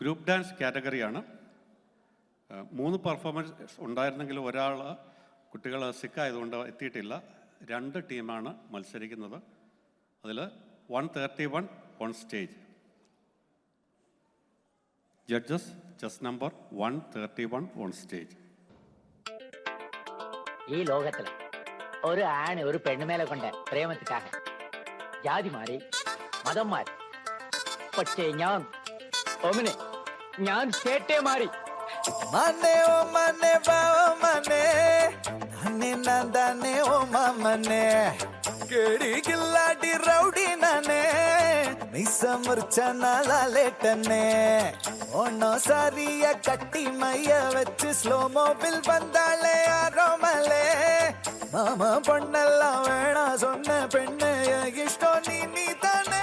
Group dance കാറ്റഗറിയാണ്. 3 performance ഉണ്ടായിരുന്നെങ്കിൽ ഒരാൾ കുട്ടികൾ സിക്കായതുകൊണ്ട് എത്തിയിട്ടില്ല. 2 ടീമാണ് മത്സരിക്കുന്നത്. അതിൽ 131 on stage. Judges chess number 131 on stage. ഈ ലോകത്തില് ഒരു ആണ് ഒരു പെണ്ണുമേലെ കൊണ്ട് പ്രേമത്തിക്കാണ് ജാതി മാറി മതം മാറി. പക്ഷേ ഞാൻ ചേട്ടേ മാറി. മനെ ഓ മനെ ബാവ മനെ നന്നെ നന്ദനെ ഓ മമനെ കേടി കില്ലാടി റൗഡി നനെ മിസമുർച്ച നാളാലേട്ടനെ ഓണോ സാരിയ കട്ടി മയ്യ വെച്ച് സ്ലോ മോബിൽ വന്നാളെ ആരോമലേ മാമ പൊണ്ണെല്ലാം വേണ சொன்ன പെണ്ണ് ഇഷ്ടോ നീ തന്നെ.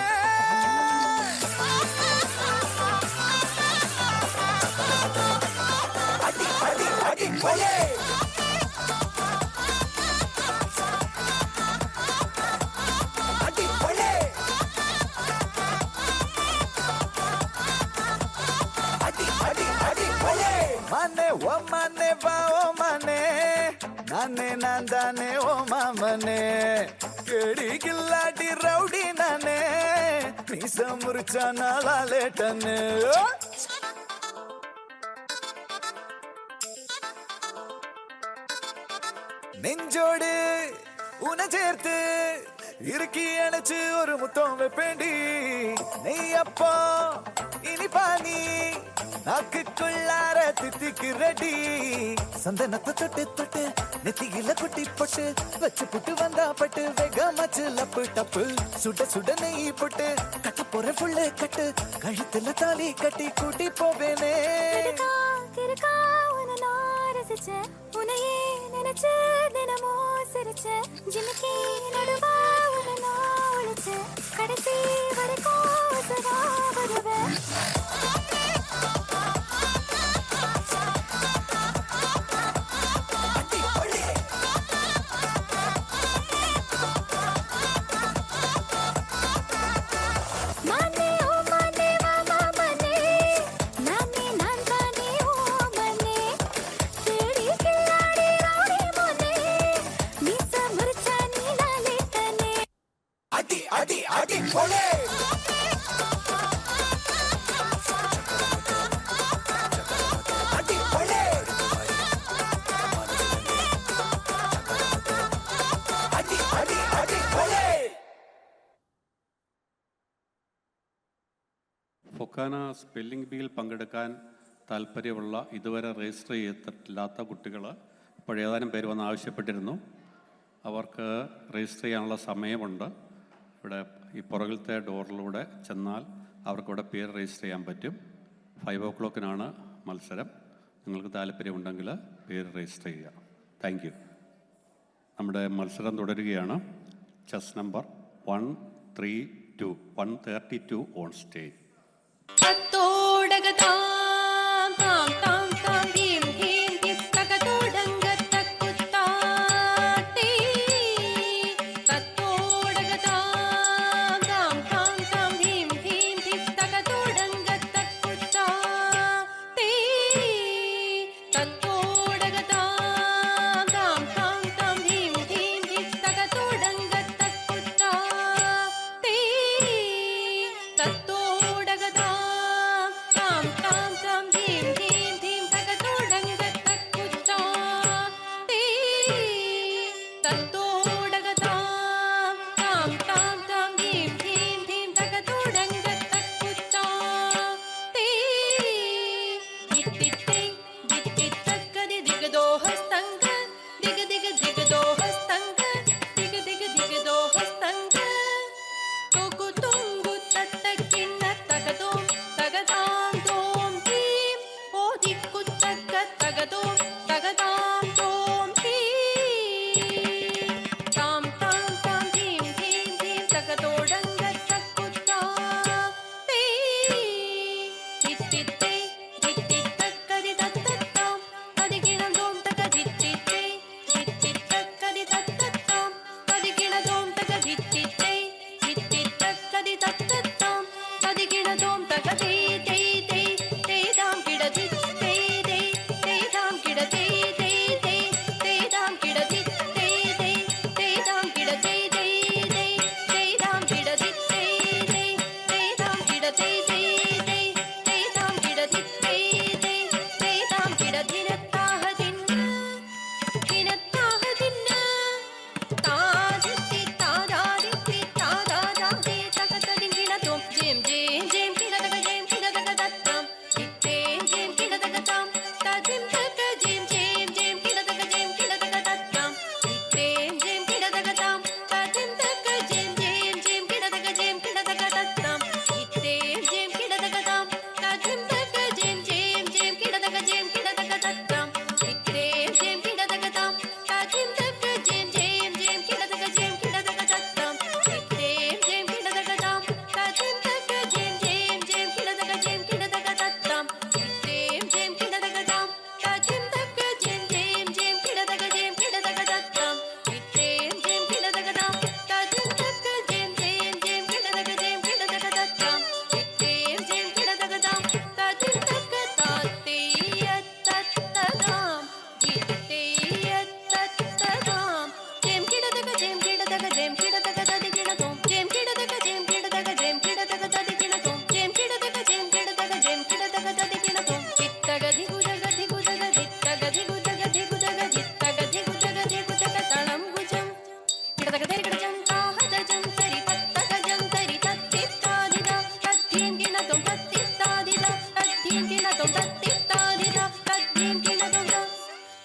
മനെ ഓ മനെ ബാ ഓ മനെ നന്നെ നന്ദനെ ഓ മാമനെ കേടി കില്ലാടി റൗഡി നനെ മിസമുർച്ച നാളാലേട്ടനെ. നെഞ്ചോട് ഉന ചേർത്ത് ഇറുക്കി അണച്ച് ഒരു മുത്തം വെപ്പേണ്ടി നെയ്യപ്പോ ഇനി പാനി നാക്കുള്ളാര തിത്തിക്ക് റെഡി. സന്തനത്തെ തൊട്ട് തൊട്ട് നെത്തിയില കുട്ടി പൊട്ട് വച്ച് പുട്ട് വന്നാ പട്ട് വേഗമച്ച് ലപ്പ് ടപ്പ് சுட சுட நெய் போட்டு கட்ட போற புள்ள கட்டு கழுத்துல தாலி கட்டி கூட்டி போவேனே. உனையே நினைச்சு தினமோ சிரிச்சு ஜிமிக்கி நடுவா உன நான் ஒழிச்சு கடைசி வரைக்கும் சதா வருவேன். ഫൊക്കാന സ്പെല്ലിംഗ് ബിയിൽ പങ്കെടുക്കാൻ താല്പര്യമുള്ള ഇതുവരെ രജിസ്റ്റർ ചെയ്തിട്ടില്ലാത്ത കുട്ടികൾ ഇപ്പോൾ ഏതാനും പേര് വന്ന് ആവശ്യപ്പെട്ടിരുന്നു. അവർക്ക് രജിസ്റ്റർ ചെയ്യാനുള്ള സമയമുണ്ട്. ഇവിടെ ഈ പുറകിലത്തെ ഡോറിലൂടെ ചെന്നാൽ അവർക്കിവിടെ പേര് രജിസ്റ്റർ ചെയ്യാൻ പറ്റും. 5 o'clock മത്സരം. നിങ്ങൾക്ക് താല്പര്യമുണ്ടെങ്കിൽ പേര് രജിസ്റ്റർ ചെയ്യുക. Thank you. നമ്മുടെ മത്സരം തുടരുകയാണ്. Chest number 132 on stage. Tato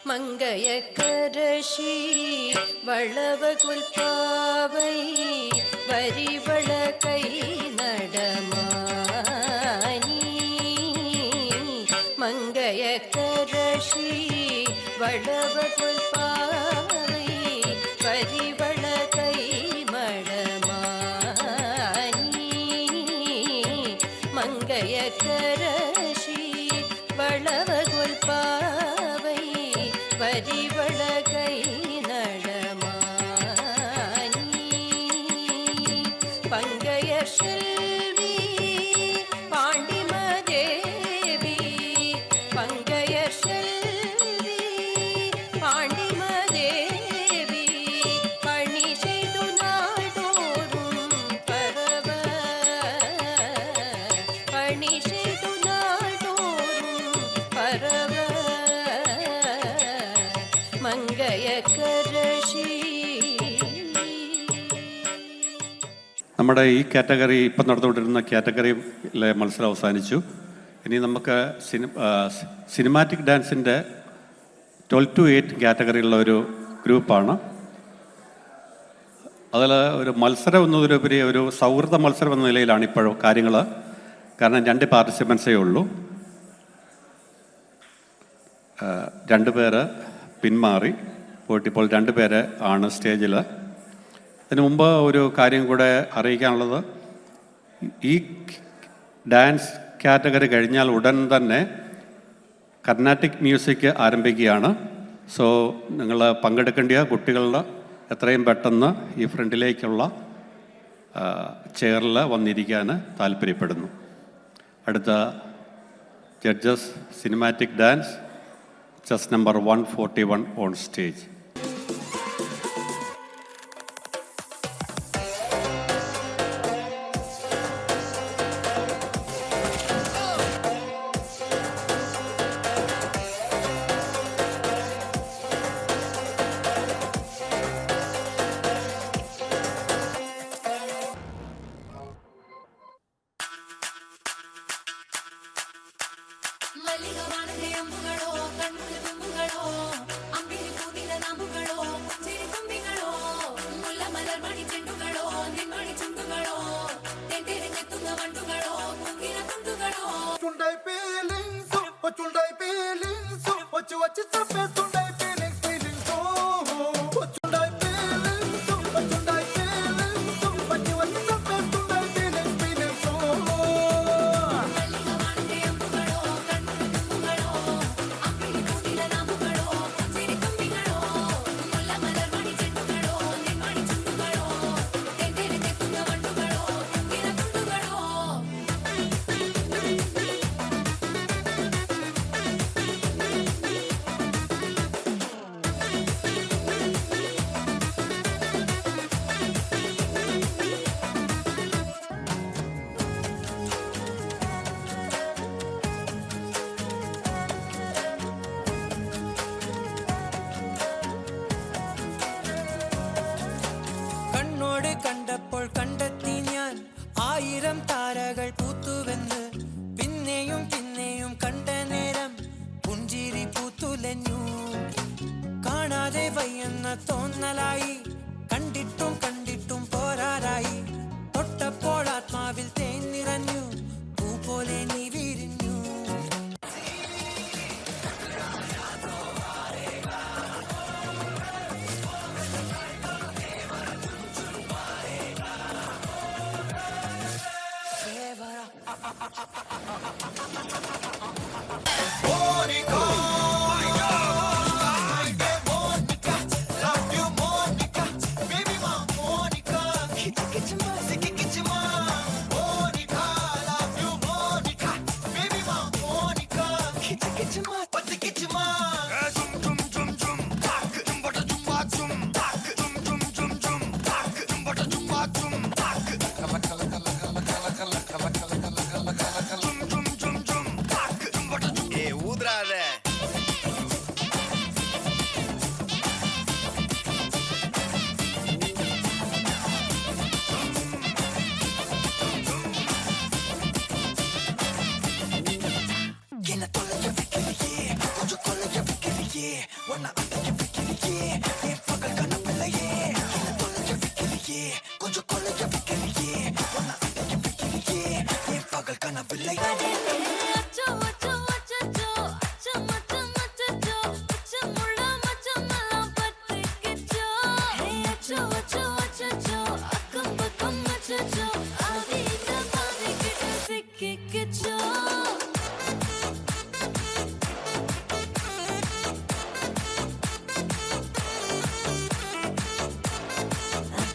Mangaiyarkarasi வளவகுல்பாவை வரிவள கை நடமானி மங்கையக்கரசி வளவகுல்பாவை வரிவள கை மடமானி மங்கையக்கரசி வளவகுல்பாவை வரிவள கை நடமானி பங்கைய செல்வி பாண்டிமதேவி பங்கைய செல்வி பாண்டிமதேவி பணி செய்து நாள்தோறும் பரவ பணி செய்து நாள்தோறும் பரவ നമ്മുടെ ഈ കാറ്റഗറി ഇപ്പം നടന്നുകൊണ്ടിരുന്ന കാറ്റഗറിയിലെ മത്സരം അവസാനിച്ചു. ഇനി നമുക്ക് സിനിമാറ്റിക് ഡാൻസിൻ്റെ 12 to 8 കാറ്റഗറിയുള്ള ഒരു ഗ്രൂപ്പാണ്. അതിൽ ഒരു മത്സരം എന്നതിലുപരി ഒരു സൗഹൃദ മത്സരം എന്ന നിലയിലാണ് ഇപ്പോൾ കാര്യങ്ങൾ. കാരണം 2 പാർട്ടിസിപ്പൻസേ ഉള്ളൂ. 2 പേര് പിന്മാറി പോയിട്ട് ഇപ്പോൾ 2 പേര് ആണ് സ്റ്റേജിൽ. അതിനു മുമ്പ് ഒരു കാര്യം കൂടെ അറിയിക്കാനുള്ളത്, ഈ ഡാൻസ് കാറ്റഗറി കഴിഞ്ഞാൽ ഉടൻ തന്നെ കർണാട്ടിക് മ്യൂസിക് ആരംഭിക്കുകയാണ്. സോ നിങ്ങൾ പങ്കെടുക്കേണ്ട കുട്ടികളുടെ എത്രയും പെട്ടെന്ന് ഈ ഫ്രണ്ടിലേക്കുള്ള ചെയറിൽ വന്നിരിക്കാൻ താല്പര്യപ്പെടുന്നു. അടുത്ത judges cinematic dance Chess number 141 on stage. കണ്ടപ്പോൾ കണ്ടെത്തി ഞാൻ 1000 താരകൾ പൂത്തുവെന്ന്. പിന്നെയും പിന്നെയും കണ്ട നേരം പുഞ്ചിരി പൂത്തുലഞ്ഞു. കാണാതെ വയ്യെന്ന തോന്നലായി, കണ്ടിട്ടും കണ്ടിട്ടും പോരാറായി. തൊട്ടപ്പോൾ ആത്മാവിൽ തേൻ നിറഞ്ഞു, പൂ പോലെ നീ വിരിഞ്ഞു.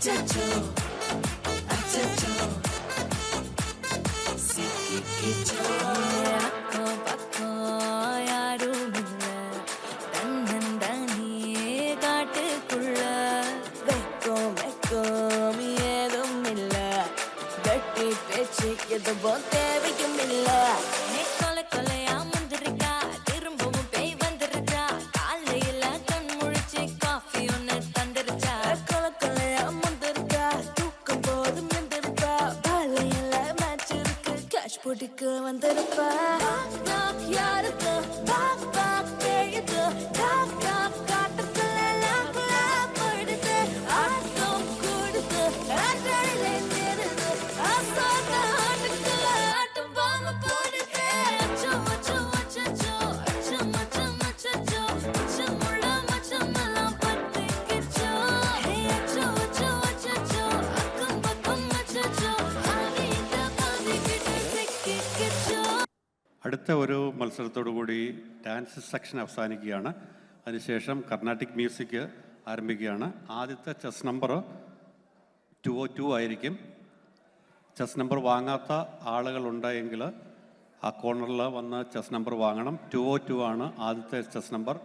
அச்சச்சோ அச்சச்சோ சிக்கிக்கிச்சோ அக்கம் பக்கம் யாரும் இல்ல தன்னந்தனியே காட்டுக்குள்ள வெக்கம் வெக்கம் ஏதும் இல்ல வெட்டி பேச்சு எதுவும் தேவையும் இல்ல கொலை கொலையா முந்திருக்கா திரும்பவும் பேய் வந்துருச்சா காலையில கண் முழிச்சு காஃபி ஒன்னு தந்துருச்சா கொலை கொலையா முந்திருக்கா தூக்கம் போதும் நின்றுருக்கா காலையில மேட்ச் இருக்கு கேஷ் போட்டுக்கு வந்திருப்பா யாருக்கு பாக் பாக் பேயுது டாக் டாக் காட்டுக்குள்ள லாக்குல போயிடுது ஆட்டம் கூடுது ஆட்டடிலே தேடுது ஆசாட்ட ஆட்டுக்குள்ள ஆட்டம் பாம்பு போடுது அச்சம் அச்சம் அச்சச்சோ அச்சம் அச்சம் அச்சச்சோ அச்சமுள்ள மச்சமெல்லாம் பத்திக்கிச்சோ அச்சம் அச்சம் அச்சச்சோ அக்கம் பக்கம் அச்சச்சோ ஆகிட்ட பாதிக்கிட்டு சிக்கிக்கிச்சோ. അടുത്ത ഒരു മത്സരത്തോടു കൂടി ഡാൻസ് സെക്ഷൻ അവസാനിക്കുകയാണ്. അതിനുശേഷം കർണാട്ടിക് മ്യൂസിക് ആരംഭിക്കുകയാണ്. ആദ്യത്തെ ചെസ് നമ്പർ 202 ആയിരിക്കും. ചെസ് നമ്പർ വാങ്ങാത്ത ആളുകളുണ്ടെങ്കിൽ ആ കോർണറിൽ വന്ന് ചെസ് നമ്പർ വാങ്ങണം. 202 ആണ് ആദ്യത്തെ ചെസ് നമ്പർ.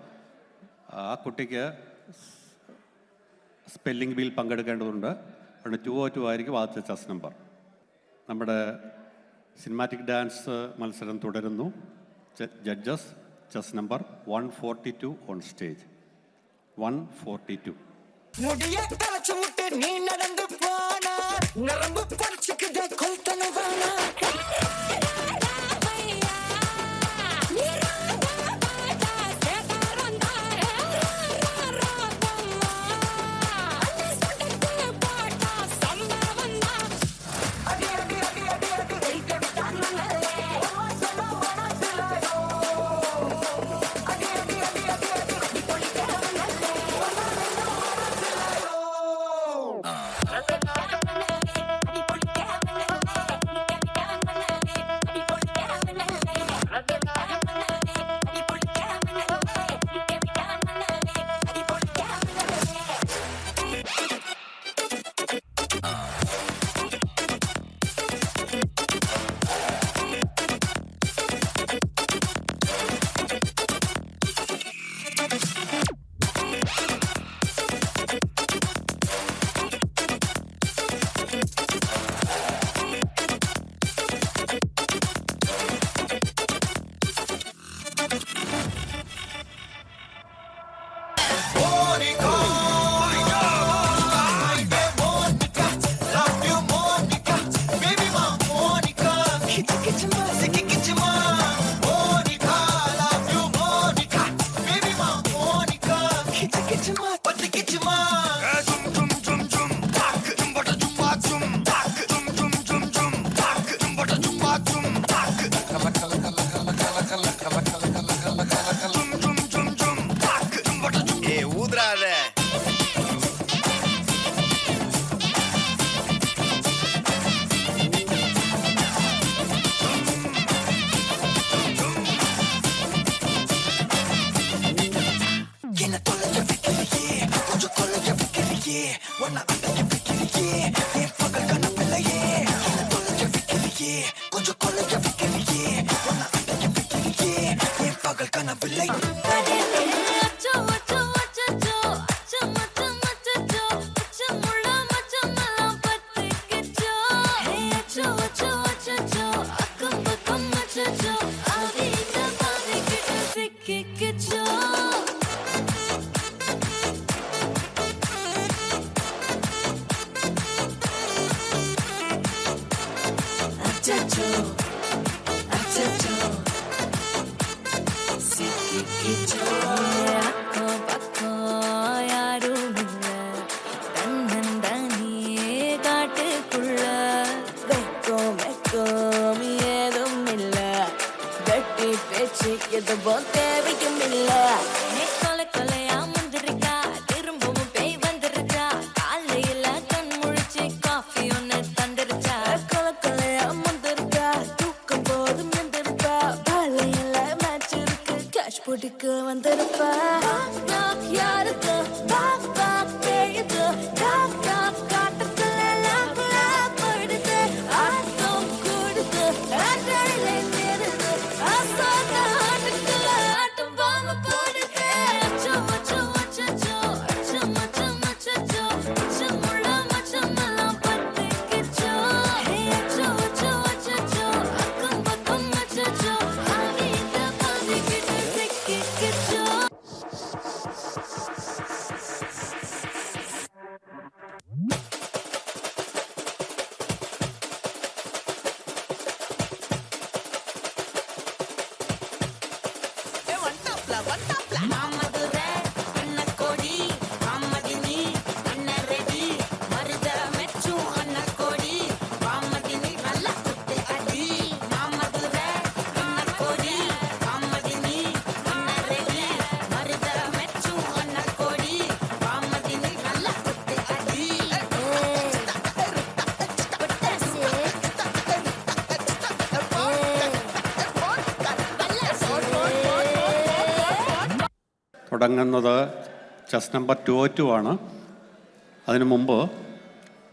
ആ കുട്ടിക്ക് സ്പെല്ലിംഗ് ബീയിൽ പങ്കെടുക്കേണ്ടതുണ്ട്. അതുകൊണ്ട് 202 ആയിരിക്കും ആദ്യത്തെ ചെസ് നമ്പർ. നമ്മുടെ സിനിമാറ്റിക് ഡാൻസ് മത്സരം തുടരുന്നു. Judges chess number 142 on stage. 142. முடிய கலச்சு விட்டு நீ நடந்து போனா நரம்பு பறிச்சுக்குதே கொல்தனு வேணா எதுவும் தேவையும் இல்ல கொலை கொலையா முந்திருக்கா திரும்பவும் பேய் வந்துருச்சா காலையில கண் முழிச்சு காஃபி ஒன்னு தந்துருச்சா கொலை கொலையா முந்திருக்கா தூக்கம் போதும் நின்றுருக்கா காலையில மேட்ச் இருக்கு கேஷ் போட்டுக்கு வந்திருப்பா யாருக்கு பாக் பாக் பேயுது டாக் டாக் மாமதுரை அன்னக்கோடி மாமதினி அன்னரெடி மருத மெச்சும் அன்னக்கோடி மாமதினி நல்ல குத்து அடி மாமதுரை அன்னக்கோடி மாமதினி அன்னரெடி மருத மெச்சும் அன்னக்கோடி மாமதினி நல்ல குத்து அடி തുടങ്ങുന്നത് ചെസ് നമ്പർ 202 ആണ്. അതിനു മുമ്പ്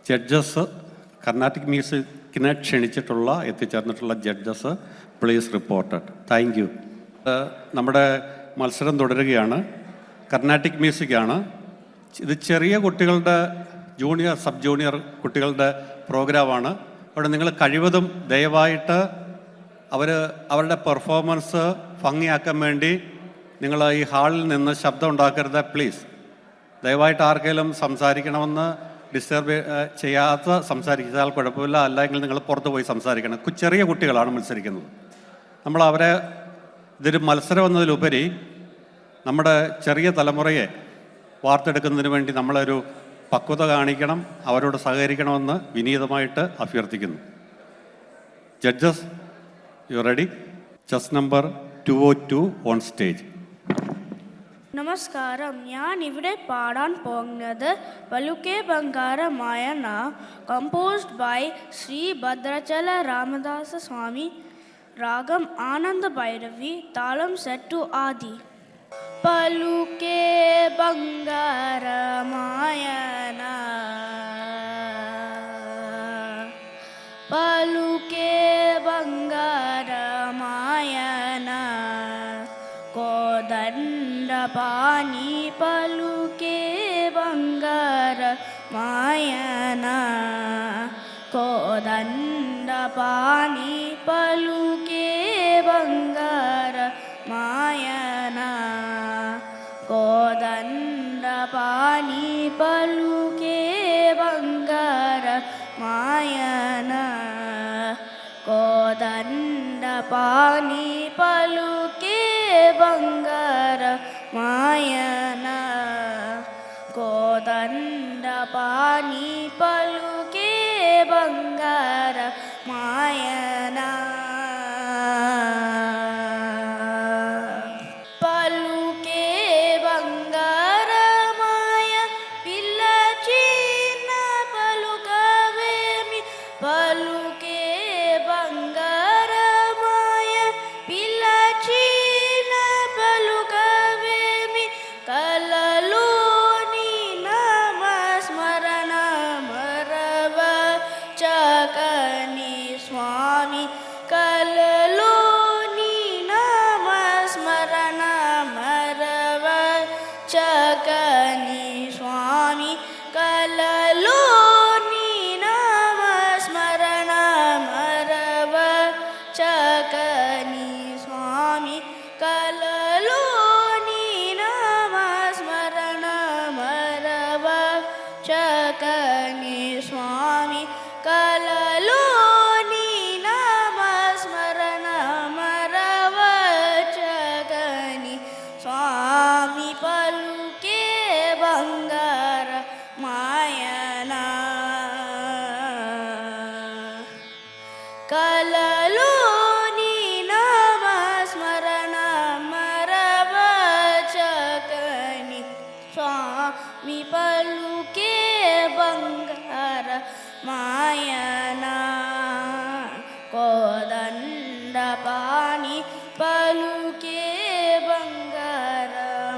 ജഡ്ജസ് കർണാട്ടിക് മ്യൂസിക്കിനെ ക്ഷണിച്ചിട്ടുള്ള എത്തിച്ചേർന്നിട്ടുള്ള judges please reported. Thank you. നമ്മുടെ മത്സരം തുടരുകയാണ്. കർണാട്ടിക് മ്യൂസിക്കാണ്. ഇത് ചെറിയ കുട്ടികളുടെ ജൂനിയർ സബ് ജൂനിയർ കുട്ടികളുടെ പ്രോഗ്രാമാണ്. അവിടെ നിങ്ങൾ കഴിവതും ദയവായിട്ട് അവരുടെ പെർഫോമൻസ് ഭംഗിയാക്കാൻ വേണ്ടി നിങ്ങൾ ഈ ഹാളിൽ നിന്ന് ശബ്ദം ഉണ്ടാക്കരുത് പ്ലീസ്. ദയവായിട്ട് ആർക്കെങ്കിലും സംസാരിക്കണമെന്ന് ഡിസ്റ്റർബ് സംസാരിച്ചാൽ കുഴപ്പമില്ല. അല്ലെങ്കിൽ നിങ്ങൾ പുറത്ത് പോയി സംസാരിക്കണം. ചെറിയ കുട്ടികളാണ് മത്സരിക്കുന്നത്. നമ്മൾ അവരെ ഇതൊരു മത്സരം എന്നതിലുപരി നമ്മുടെ ചെറിയ തലമുറയെ വാർത്തെടുക്കുന്നതിന് വേണ്ടി നമ്മളൊരു പക്വത കാണിക്കണം. അവരോട് സഹകരിക്കണമെന്ന് വിനീതമായിട്ട് അഭ്യർത്ഥിക്കുന്നു. Judges you ready? Chess number 202 on stage. നമസ്കാരം. ഞാൻ ഇവിടെ പാടാൻ പോകുന്നത് പലുക്കെ ബംഗാരമായന, കമ്പോസ്ഡ് ബൈ ശ്രീ ഭദ്രാചല രാമദാസ സ്വാമി, രാഗം ആനന്ദ ഭൈരവി, താളം സെറ്റ് ടു ആദി. പലുക്കെ ബംഗാരമായന, പലുക്കെ ബംഗാരമായന, కోదండపాణి పలుకే బంగార మాయన, కోదండపాణి పలుకే బంగార మాయన, కోదండపాణి పలుకే బంగార మాయన, కోదండపాణి పలుకే బంగార మాయన, కోదండపాణి పలుకే బంగార మాయన, పలుకే బంగార మాయ పిల్ల చిన్న పలుకవేమి, పలుకే బంగార మాయ పిల్ల చిన్న పలుకవేమి, కలలోని నామస్మరణ మరవ చకని స్వామి, కలలోని నామస్మరణ మరవ చకని స్వామి, కలలోని నామస్మరణ మరవ చకని స్వామి, కలలోని నామస్మరణ మరవ చకని స్వామి, కలలోని నామస్మరణ మరవ చకని స్వామి, పలుకే బంగార మాయన, కలలోని నామస్మరణ మరవ చకని స్వామి, పలుకే బంగార మాయన, కోదండపాణి పలుకే బంగార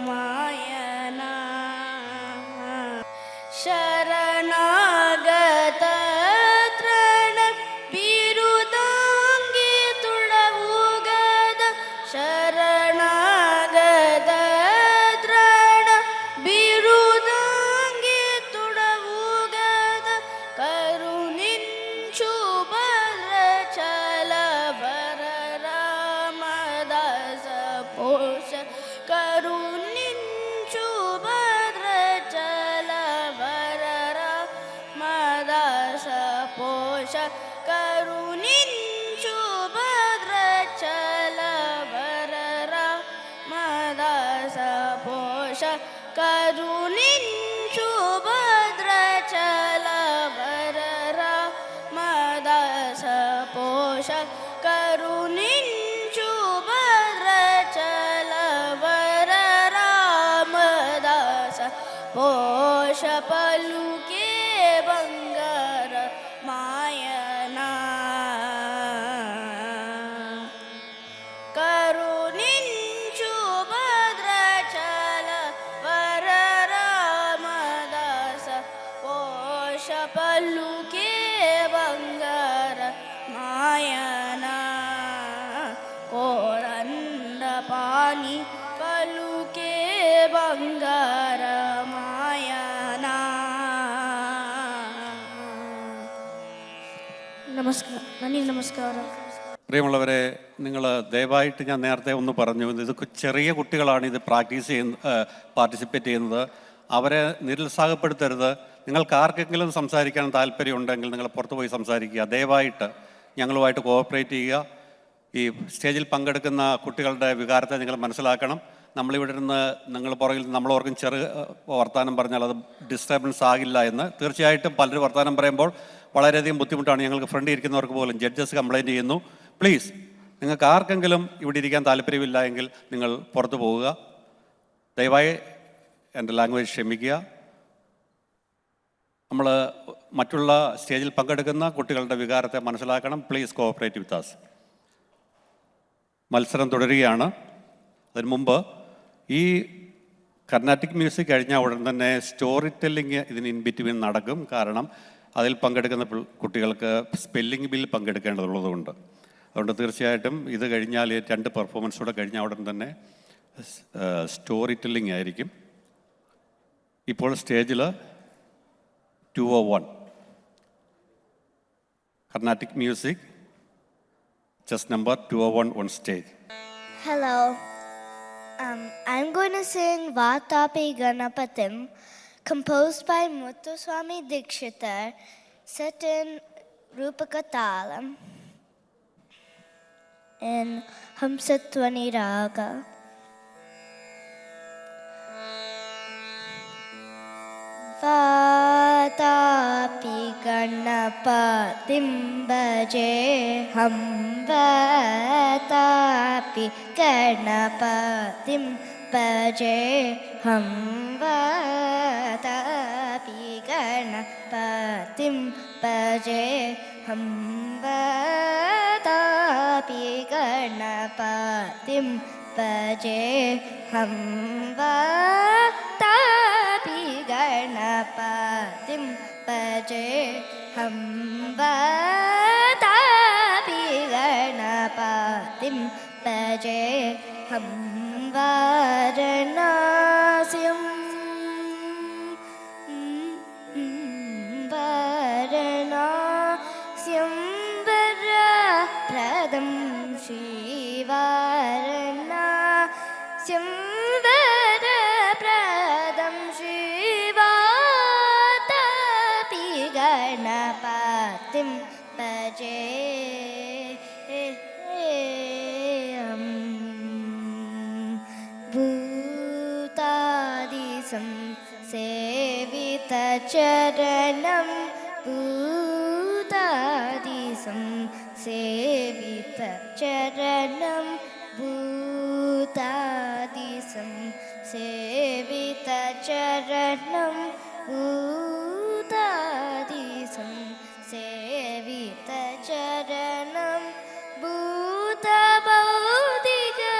మాయన, శరణాగత త్రణ బిరుదాంగి తుడవుగద, శరణాగత త్రణ బిరుదాంగి తుడవుగద, కరుణించు భద్రాచల వర రామదాస పోష, కరుణించు భద్రాచల వర రామదాస పోష, కరుణించు భద్రాచల వర కరుణించు భద్రాచల వర రామదాస పోష కరుణించు భద్రాచల వర రామదాస పోష పలుకే బంగార మాయనా కరుణించు భద్రాచల వర రామదాస పోష పలుకే బంగార మాయనా కోరంద పాని పలుకే బంగార మాయనా നമസ്കാരം നന്ദി നമസ്കാരം. പ്രിയമുള്ളവരെ, നിങ്ങൾ ദയവായിട്ട് ഞാൻ നേരത്തെ ഒന്ന് പറഞ്ഞു, ഇത് ചെറിയ കുട്ടികളാണ് ഇത് പാർട്ടിസിപ്പേറ്റ് ചെയ്യുന്നത്. അവരെ നിരുത്സാഹപ്പെടുത്തരുത്. നിങ്ങൾക്ക് ആർക്കെങ്കിലും സംസാരിക്കാൻ താല്പര്യമുണ്ടെങ്കിൽ നിങ്ങൾ പുറത്തു പോയി സംസാരിക്കുക. ദയവായിട്ട് ഞങ്ങളുമായിട്ട് കോഓപ്പറേറ്റ് ചെയ്യുക. ഈ സ്റ്റേജിൽ പങ്കെടുക്കുന്ന കുട്ടികളുടെ വികാരത്തെ നിങ്ങൾ മനസ്സിലാക്കണം. നമ്മളിവിടെ ഇരുന്ന് നിങ്ങൾ പുറകിൽ നമ്മളോർക്കും വർത്തമാനം പറഞ്ഞാൽ അത് ഡിസ്റ്റർബൻസ് ആകില്ല എന്ന്. തീർച്ചയായിട്ടും പലരും വർത്തമാനം പറയുമ്പോൾ വളരെയധികം ബുദ്ധിമുട്ടാണ്. ഞങ്ങൾക്ക് ഫ്രണ്ടിൽ ഇരിക്കുന്നവർക്ക് പോലും ജഡ്ജസ് കംപ്ലയിൻറ്റ് ചെയ്യുന്നു. പ്ലീസ്, നിങ്ങൾക്ക് ആർക്കെങ്കിലും ഇവിടെ ഇരിക്കാൻ താല്പര്യമില്ല എങ്കിൽ നിങ്ങൾ പുറത്തു പോവുക. ദയവായി എൻ്റെ ലാംഗ്വേജ് ക്ഷമിക്കുക. നമ്മൾ മറ്റുള്ള സ്റ്റേജിൽ പങ്കെടുക്കുന്ന കുട്ടികളുടെ വികാരത്തെ മനസ്സിലാക്കണം. Please cooperate with us. മത്സരം തുടരുകയാണ്. അതിനു മുമ്പ് ഈ കർണാട്ടിക് മ്യൂസിക് കഴിഞ്ഞാൽ ഉടൻ തന്നെ സ്റ്റോറി ടെല്ലിങ് ഇതിന് ഇൻ ബിറ്റ്വീൻ നടക്കും. കാരണം അതിൽ പങ്കെടുക്കുന്ന കുട്ടികൾക്ക് സ്പെല്ലിംഗ് ബിൽ പങ്കെടുക്കേണ്ടതുള്ളതുകൊണ്ട്. അതുകൊണ്ട് തീർച്ചയായിട്ടും ഇത് കഴിഞ്ഞാൽ 2 പെർഫോമൻസ് കൂടെ കഴിഞ്ഞാൽ ഉടൻ തന്നെ സ്റ്റോറി ടെല്ലിംഗ് ആയിരിക്കും. ഇപ്പോൾ സ്റ്റേജിൽ 201 Carnatic music, chess number 201 on stage. Hello. I'm going to sing Vatapi Ganapatim, composed by Muthuswami Dikshitar, set in Rupaka Talam in Hamsatvani Raga. Vatapi Ganapatim bhaje hum Vatapi Ganapatim bhaje hum Vatapi Ganapatim bhaje hum Vatapi Ganapatim bhaje hum Vatapi Ganapatim bhaje hum Vatapi Ganapatim bhaje hum Varanasim Varanasim Varapradam Shivaranasim Varapradam Shivatapi Ganapatim bhaje Bhutadisam sevita charanam Bhutadisam sevita charanam Bhutadisam sevita charanam Bhutadisam sevita charanam Bhuta Bhaudika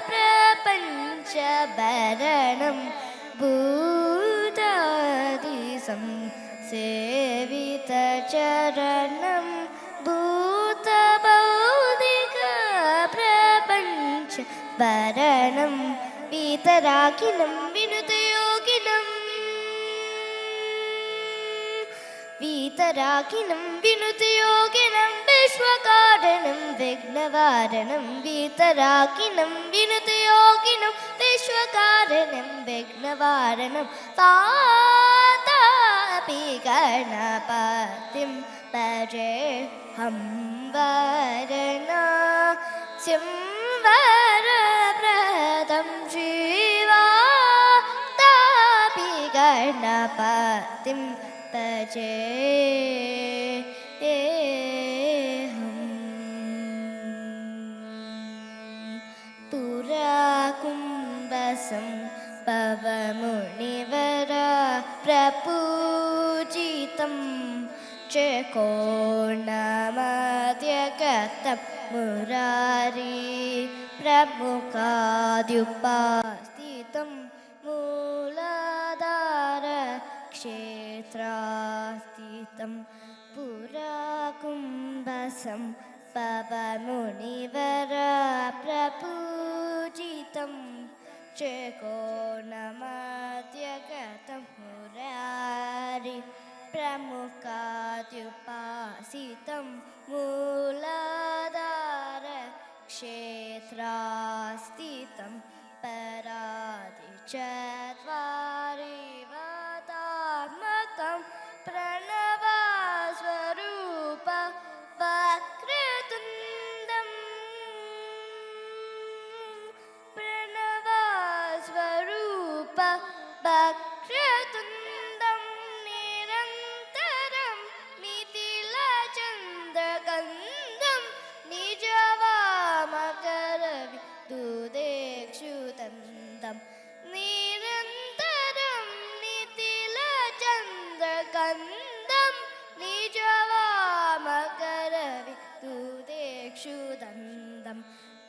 Prapancha Bharanam Bhutadisam sevita charanam Bhuta Bhaudika Prapancha Bharanam Vitarakinam Vinutayoginam Vitarakinam Vinutayoginam Vishwakaranam Vignavaranam Vitarakinam Vinutayoginam Vishwakaranam Vignavaranam Vatapi Ganapatim bhaje hum Varanasim Varapradam Shiva गणपतिं भजेऽहम् पुराकुम्भसम्भवमुनिवरा प्रपूजितं चकोणमध्यगतं मुरारी प्रमुखाद्युपास्थितं मूलाधार क्षेत्रास्थितं पुराकुम्भसम्भवमुनिवरा प्रपूजितं चकोणमध्यगतं मुरारी प्रमुखाद्युपासितं मूलाधार क्षेत्रास्थितं परादिचत्वारिवतात्मकं प्रणवस्वरूप वक्रतुण्डं प्रणवस्वरूप वक्रतुण्डं निरन्तरं मिथिलचन्द्रगन्धं निजवामकरविदुदेक्षुदन्तं निरन्तरं मिथिलचन्द्रगन्धं निजवामकरविदुदेक्षुदन्तं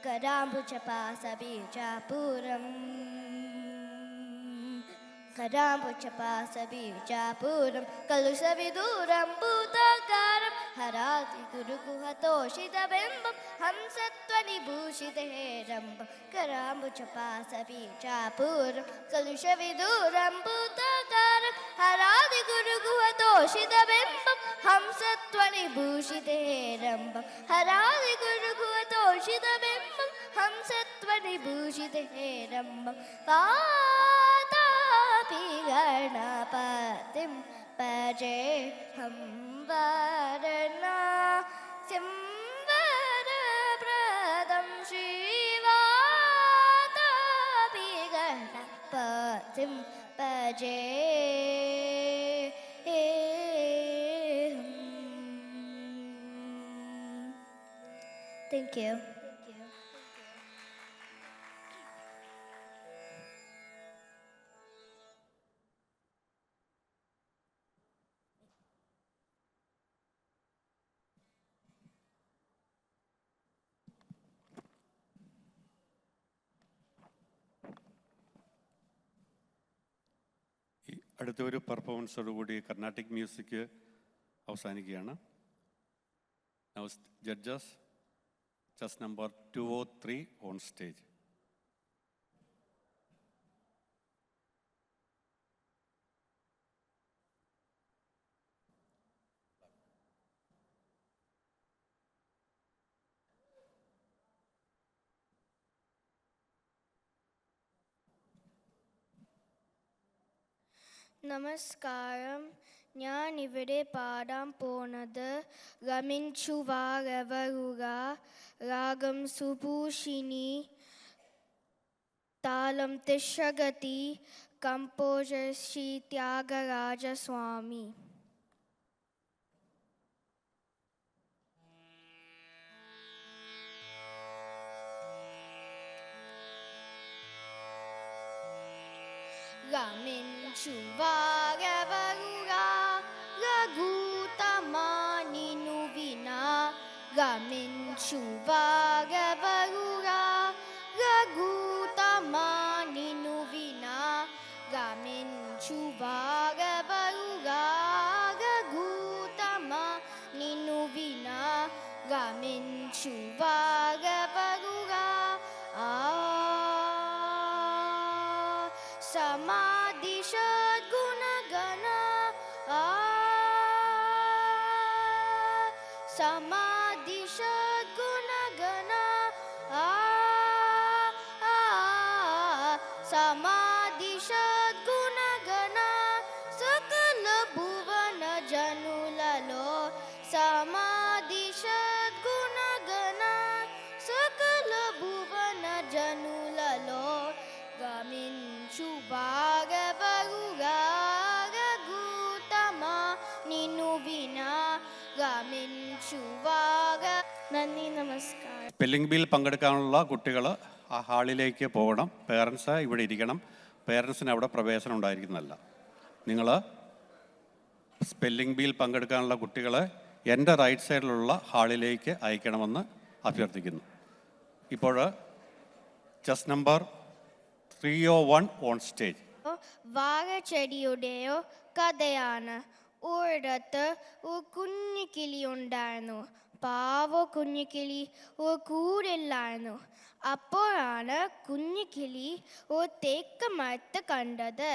कराम्बुजपाशबीजापुरम् कराम्बुजपाशबीजापुरं कलुषविदूरं भूताकारं हराति गुरुगुहतोषितबिम्बं हंसत्वनिभूषितहेरम्बं कराम्बुजपाशबीजापुरं कलुषविदूरं भूताकारं हराति गुरुगुहतोषितबिम्बं हंसत्वनिभूषितहेरम्बं हराति गुरुगुहतोषितबिम्बं हंसत्वनिभूषितहेरम्बं गणपतिं भजेऽहं वरनासिं वरप्रदं श्रीवाताभिगणपतिं भजेऽहम्. Thank you. അടുത്ത ഒരു പെർഫോമൻസോടുകൂടി കർണാട്ടിക് മ്യൂസിക് അവസാനിക്കുകയാണ്. Now judges, just number 203 on stage. നമസ്കാരം. ഞാൻ ഇവിടെ പാടാൻ പോണത് ഗമിൻചുവാരവരുക, രാഗം സുഭൂഷിണി, താളം തിഷഗതി, composer Sri Tyagarajaswami. Gaminchuvaravaruga, Ragutamaninu-vina. Gaminchuvaravaruga, Ragutamaninu-vina. Gaminchuvaravaruga, Ragutamaninu-vina. Gaminchuvaravaruga. Samadhi Shadgunagana, Samadhi Shadgunagana, Samadhi Shadgunagana, Sakala Bhuvana Janulalo, Samadhi Shadgunagana, Sakala Bhuvana Janulalo. Gaminchuvagavaruga, വിഷുവാക. നന്ദി, നമസ്കാരം. സ്പെല്ലിംഗ് ബീയിൽ പങ്കെടുക്കാനുള്ള കുട്ടികൾ ആ ഹാളിലേക്ക് പോകണം. പേരൻസ് ഇവിടെ ഇരിക്കണം. പേരൻസിന് അവിടെ പ്രവേശനം ഉണ്ടായിരിക്കുന്നതല്ല. നിങ്ങൾ സ്പെല്ലിംഗ് ബീയിൽ പങ്കെടുക്കാനുള്ള കുട്ടികളെ എൻ്റെ റൈറ്റ് സൈഡിലുള്ള ഹാളിലേക്ക് അയക്കണമെന്ന് അഭ്യർത്ഥിക്കുന്നു. ഇപ്പോൾ ചെസ് നമ്പർ 301 ഓൺ സ്റ്റേജ്. വാഴച്ചെടിയുടെയോ കഥയാണ്. ഒരിടത്ത് ഒരു കുഞ്ഞു കിളി ഉണ്ടായിരുന്നു. പാവ കുഞ്ഞു കിളി ഒരു കൂടില്ലായിരുന്നു. അപ്പോഴാണ് കുഞ്ഞു കിളി ഒരു തേക്ക് മരത്ത് കണ്ടത്.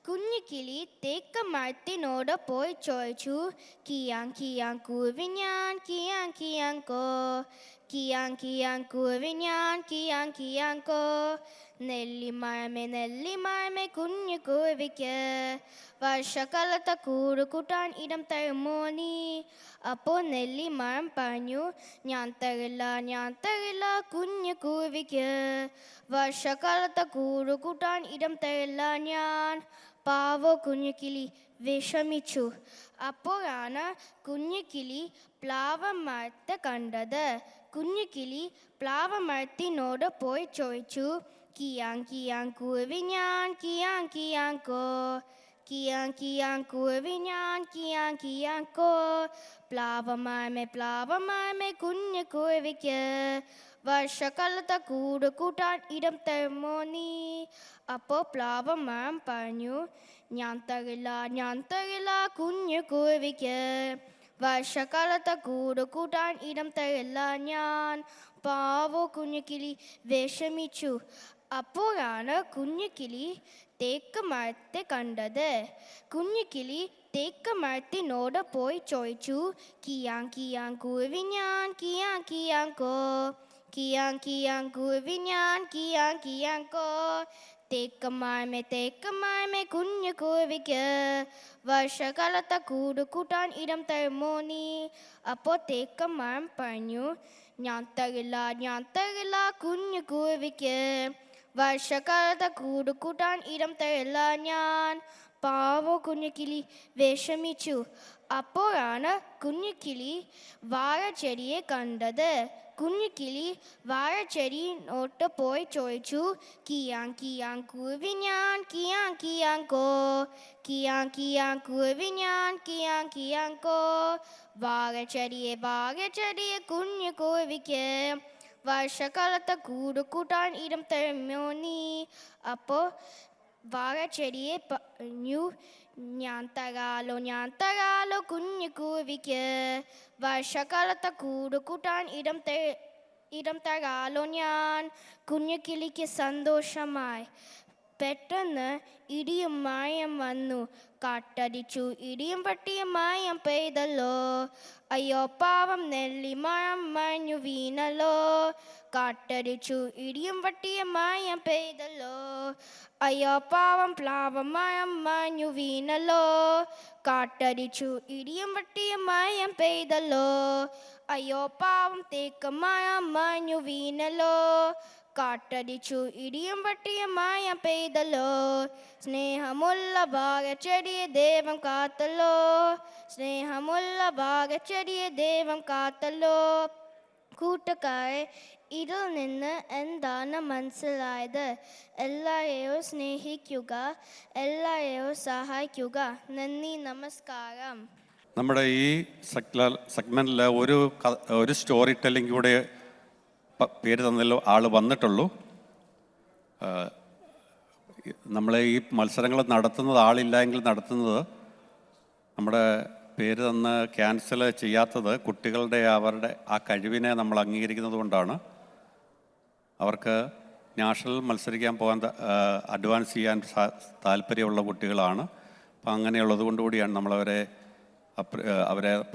കുഞ്ഞു കിളി തേക്ക് മരത്തിനോട് പോയി ചോദിച്ചു, കിയാൻ കിയാൻ കൂവി ഞാൻ, കിയാൻ കിയാൻ കോ, കിയാൻ കിയാൻ കൂവി ഞാൻ, കിയാൻ കിയാൻ കോ. നെല്ലിമഴമേ കുഞ്ഞു കൂവിക്ക് വർഷകാലത്ത് കൂട് കൂട്ടാൻ ഇടം തരുമോ നീ? അപ്പോൾ നെല്ലിമരം പറഞ്ഞു, ഞാൻ തരില്ല കുഞ്ഞു കൂവിക്ക് വർഷകാലത്ത് കൂട് കൂട്ടാൻ ഇടം തരില്ല ഞാൻ. പാവോ കുഞ്ഞു കിളി വിഷമിച്ചു. അപ്പോഴാണ് കുഞ്ഞു കിളി പ്ലാവമരത്ത് കണ്ടത്. കുഞ്ഞു കിളി പ്ലാവമരത്തിനോട് പോയി ചോദിച്ചു, കിയാൻ കിയാൻ കൂവി ഞാൻ, കിയാൻ കിയാൻ കോ, കിയാൻ കിയാൻ കൂവി ഞാൻ, കിയാൻ കിയാൻ കോ. പ്ലാവമരമേ കുഞ്ഞു കൂവിക്ക് വർഷകാലത്ത് കൂട് കൂട്ടാൻ ഇടം തരുമോ നീ? അപ്പോൾ പ്ലാവമരം പറഞ്ഞു, ഞാൻ തരില്ല കുഞ്ഞു കൂവിക്ക് വർഷകാലത്ത് കൂട് കൂട്ടാൻ ഇടം തരില്ല ഞാൻ. പാവോ കുഞ്ഞു കിളി വിഷമിച്ചു. അപ്പോഴാണ് കുഞ്ഞു കിളി തേക്ക് മരത്തെ കണ്ടത്. കുഞ്ഞു കിളി തേക്ക് മരത്തിനോട് പോയി ചോദിച്ചു, കിയാൻ കിയാൻ കൂവി ഞാൻ, കിയാൻ കിയാൻ കോ, കിയാൻ കിയാൻ കൂവി ഞാൻ, കിയാൻ കിയാൻ കോ. തേക്ക് മരമേ കുഞ്ഞു കൂവിക്ക് വർഷകാലത്ത് കൂട് കൂട്ടാൻ ഇടം തരുമോ നീ? അപ്പോൾ തേക്ക് മരം പറഞ്ഞു, ഞാൻ തരില്ല കുഞ്ഞു കൂവിക്ക് വർഷകാലത്ത് കൂട് കൂട്ടാൻ ഇടം തരില്ല ഞാൻ. പാവോ കുഞ്ഞു കിളി വിഷമിച്ചു. അപ്പോഴാണ് കുഞ്ഞു കിളി വാഴച്ചെടിയെ കണ്ടത്. കുഞ്ഞു കിളി വാഴച്ചെടിയോട്ട് പോയി ചോദിച്ചു, കിയാൻ കിയാൻ കൂവി ഞാൻ, കിയാൻ കിയാൻ കോ, കിയാൻ കിയാൻ കൂവി ഞാൻ, കിയാൻ കിയാൻ കോ. വാഴച്ചെടിയെ കുഞ്ഞു കൂവിക്ക് വർഷകാലത്ത് കൂട് കൂട്ടാൻ ഇടം തരുമോ നീ? അപ്പോൾ വാഴച്ചെടിയെ പറഞ്ഞു, ഞാൻ തരാലോ കുഞ്ഞു കൂവിക്ക് വർഷകാലത്ത് കൂട് കൂട്ടാൻ ഇടം തരാലോ ഞാൻ. കുഞ്ഞു കിളിക്ക് സന്തോഷമായി. പെട്ടെന്ന് ഇടിയും മഴയും വന്നു. കാറ്റടിച്ചു, ഇടിയും വെട്ടിയും മഴയും പെയ്തല്ലോ. അയ്യോ പാവം നെല്ലിമരം മഞ്ഞു വീണല്ലോ. കാറ്റടിച്ചു, ഇടിയും വെട്ടിയും മഴയും പെയ്തല്ലോ. അയ്യോ പാവം പ്ലാവമരം മഞ്ഞു വീണല്ലോ. കാറ്റടിച്ചു, ഇടിയും വെട്ടിയും മഴയും പെയ്തല്ലോ. അയ്യോ പാവം തേക്ക് മരം മഞ്ഞു വീണല്ലോ. കാറ്റടിച്ചു, ഇടിയും വെട്ടിയും മഴയും പെയ്തല്ലോ. സ്നേഹമുള്ള വാഴച്ചെടിയെ ദൈവം കാത്തല്ലോ. സ്നേഹമുള്ള വാഴച്ചെടിയെ ദൈവം കാത്തല്ലോ. കൂട്ടുകാരെ, ഇതിൽ നിന്ന് എന്താണ് മനസ്സിലായത്? എല്ലാവരെയും സ്നേഹിക്കുക, എല്ലാവരെയും സഹായിക്കുക. നന്ദി, നമസ്കാരം. നമ്മുടെ ഈ സെഗ്മെൻറ്റിൽ ഒരു സ്റ്റോറി ടെല്ലിംഗ് കൂടെ പേര് തന്നല്ലോ ആൾ വന്നിട്ടുള്ളൂ. നമ്മളെ ഈ മത്സരങ്ങൾ നടത്തുന്നത് ആളില്ലെങ്കിൽ നടത്തുന്നത് നമ്മുടെ പേര് തന്ന് ക്യാൻസൽ ചെയ്യാത്തത് കുട്ടികളുടെ അവരുടെ ആ കഴിവിനെ നമ്മൾ അംഗീകരിക്കുന്നത് കൊണ്ടാണ്. അവർക്ക് നാഷണൽ മത്സരിക്കാൻ പോകാൻ അഡ്വാൻസ് ചെയ്യാൻ താല്പര്യമുള്ള കുട്ടികളാണ്. അപ്പം അങ്ങനെയുള്ളത് കൊണ്ടുകൂടിയാണ് നമ്മളവരെ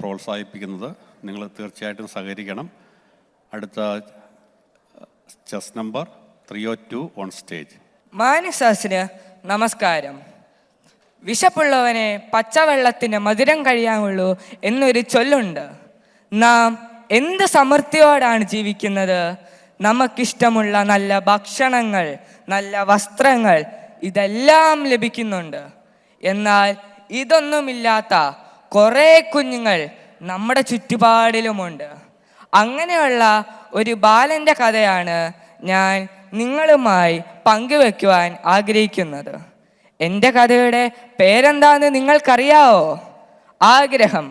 പ്രോത്സാഹിപ്പിക്കുന്നത്. നിങ്ങൾ തീർച്ചയായിട്ടും സഹകരിക്കണം. അടുത്ത ചെസ് നമ്പർ 302 ഓൺ സ്റ്റേജ്. മാനസാസിന് നമസ്കാരം. വിശപ്പുള്ളവനെ പച്ചവെള്ളത്തിന് മധുരം കഴിയാമുള്ളൂ എന്നൊരു ചൊല്ലുണ്ട്. നാം എന്ത് സമൃദ്ധിയോടാണ് ജീവിക്കുന്നത്? നമുക്കിഷ്ടമുള്ള നല്ല ഭക്ഷണങ്ങൾ, നല്ല വസ്ത്രങ്ങൾ ഇതെല്ലാം ലഭിക്കുന്നുണ്ട്. എന്നാൽ ഇതൊന്നുമില്ലാത്ത കുറേ കുഞ്ഞുങ്ങൾ നമ്മുടെ ചുറ്റുപാടിലുമുണ്ട്. അങ്ങനെയുള്ള ഒരു ബാലൻ്റെ കഥയാണ് ഞാൻ നിങ്ങളുമായി പങ്കുവെക്കുവാൻ ആഗ്രഹിക്കുന്നത്. എൻ്റെ കഥയുടെ പേരെന്താന്ന് നിങ്ങൾക്കറിയാവോ? ആഗ്രഹം.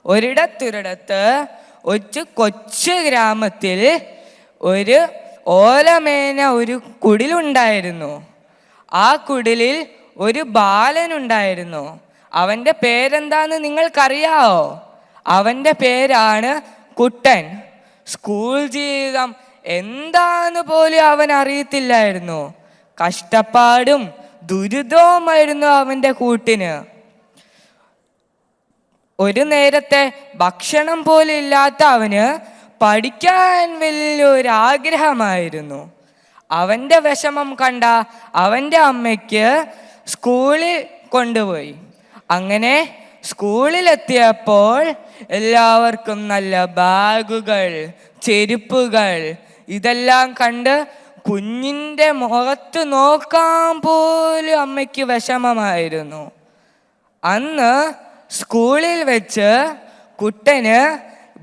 ഒരിടത്തൊരിടത്ത് ഒരു കൊച്ചു ഗ്രാമത്തിൽ ഒരു ഓലമേന ഒരു കുടിലുണ്ടായിരുന്നു. ആ കുടിലിൽ ഒരു ബാലനുണ്ടായിരുന്നു. അവൻ്റെ പേരെന്താന്ന് നിങ്ങൾക്കറിയാവോ? അവൻ്റെ പേരാണ് കുട്ടൻ. സ്കൂൾ ജീവിതം എന്താന്ന് പോലും അവൻ അറിയത്തില്ലായിരുന്നു. കഷ്ടപ്പാടും ദുരിതവുമായിരുന്നു അവൻ്റെ കൂട്ടിന്. ഒരു നേരത്തെ ഭക്ഷണം പോലും ഇല്ലാത്ത അവന് പഠിക്കാൻ വലിയൊരാഗ്രഹമായിരുന്നു. അവൻ്റെ വിഷമം കണ്ട അവൻ്റെ അമ്മയ്ക്ക് സ്കൂളിൽ കൊണ്ടുപോയി. അങ്ങനെ സ്കൂളിലെത്തിയപ്പോൾ എല്ലാവർക്കും നല്ല ബാഗുകൾ, ചെരുപ്പുകൾ ഇതെല്ലാം കണ്ട് കുഞ്ഞിൻ്റെ മുഖത്ത് നോക്കാൻ പോലും അമ്മയ്ക്ക് വിഷമമായിരുന്നു. അന്ന് സ്കൂളിൽ വെച്ച് കുട്ടന്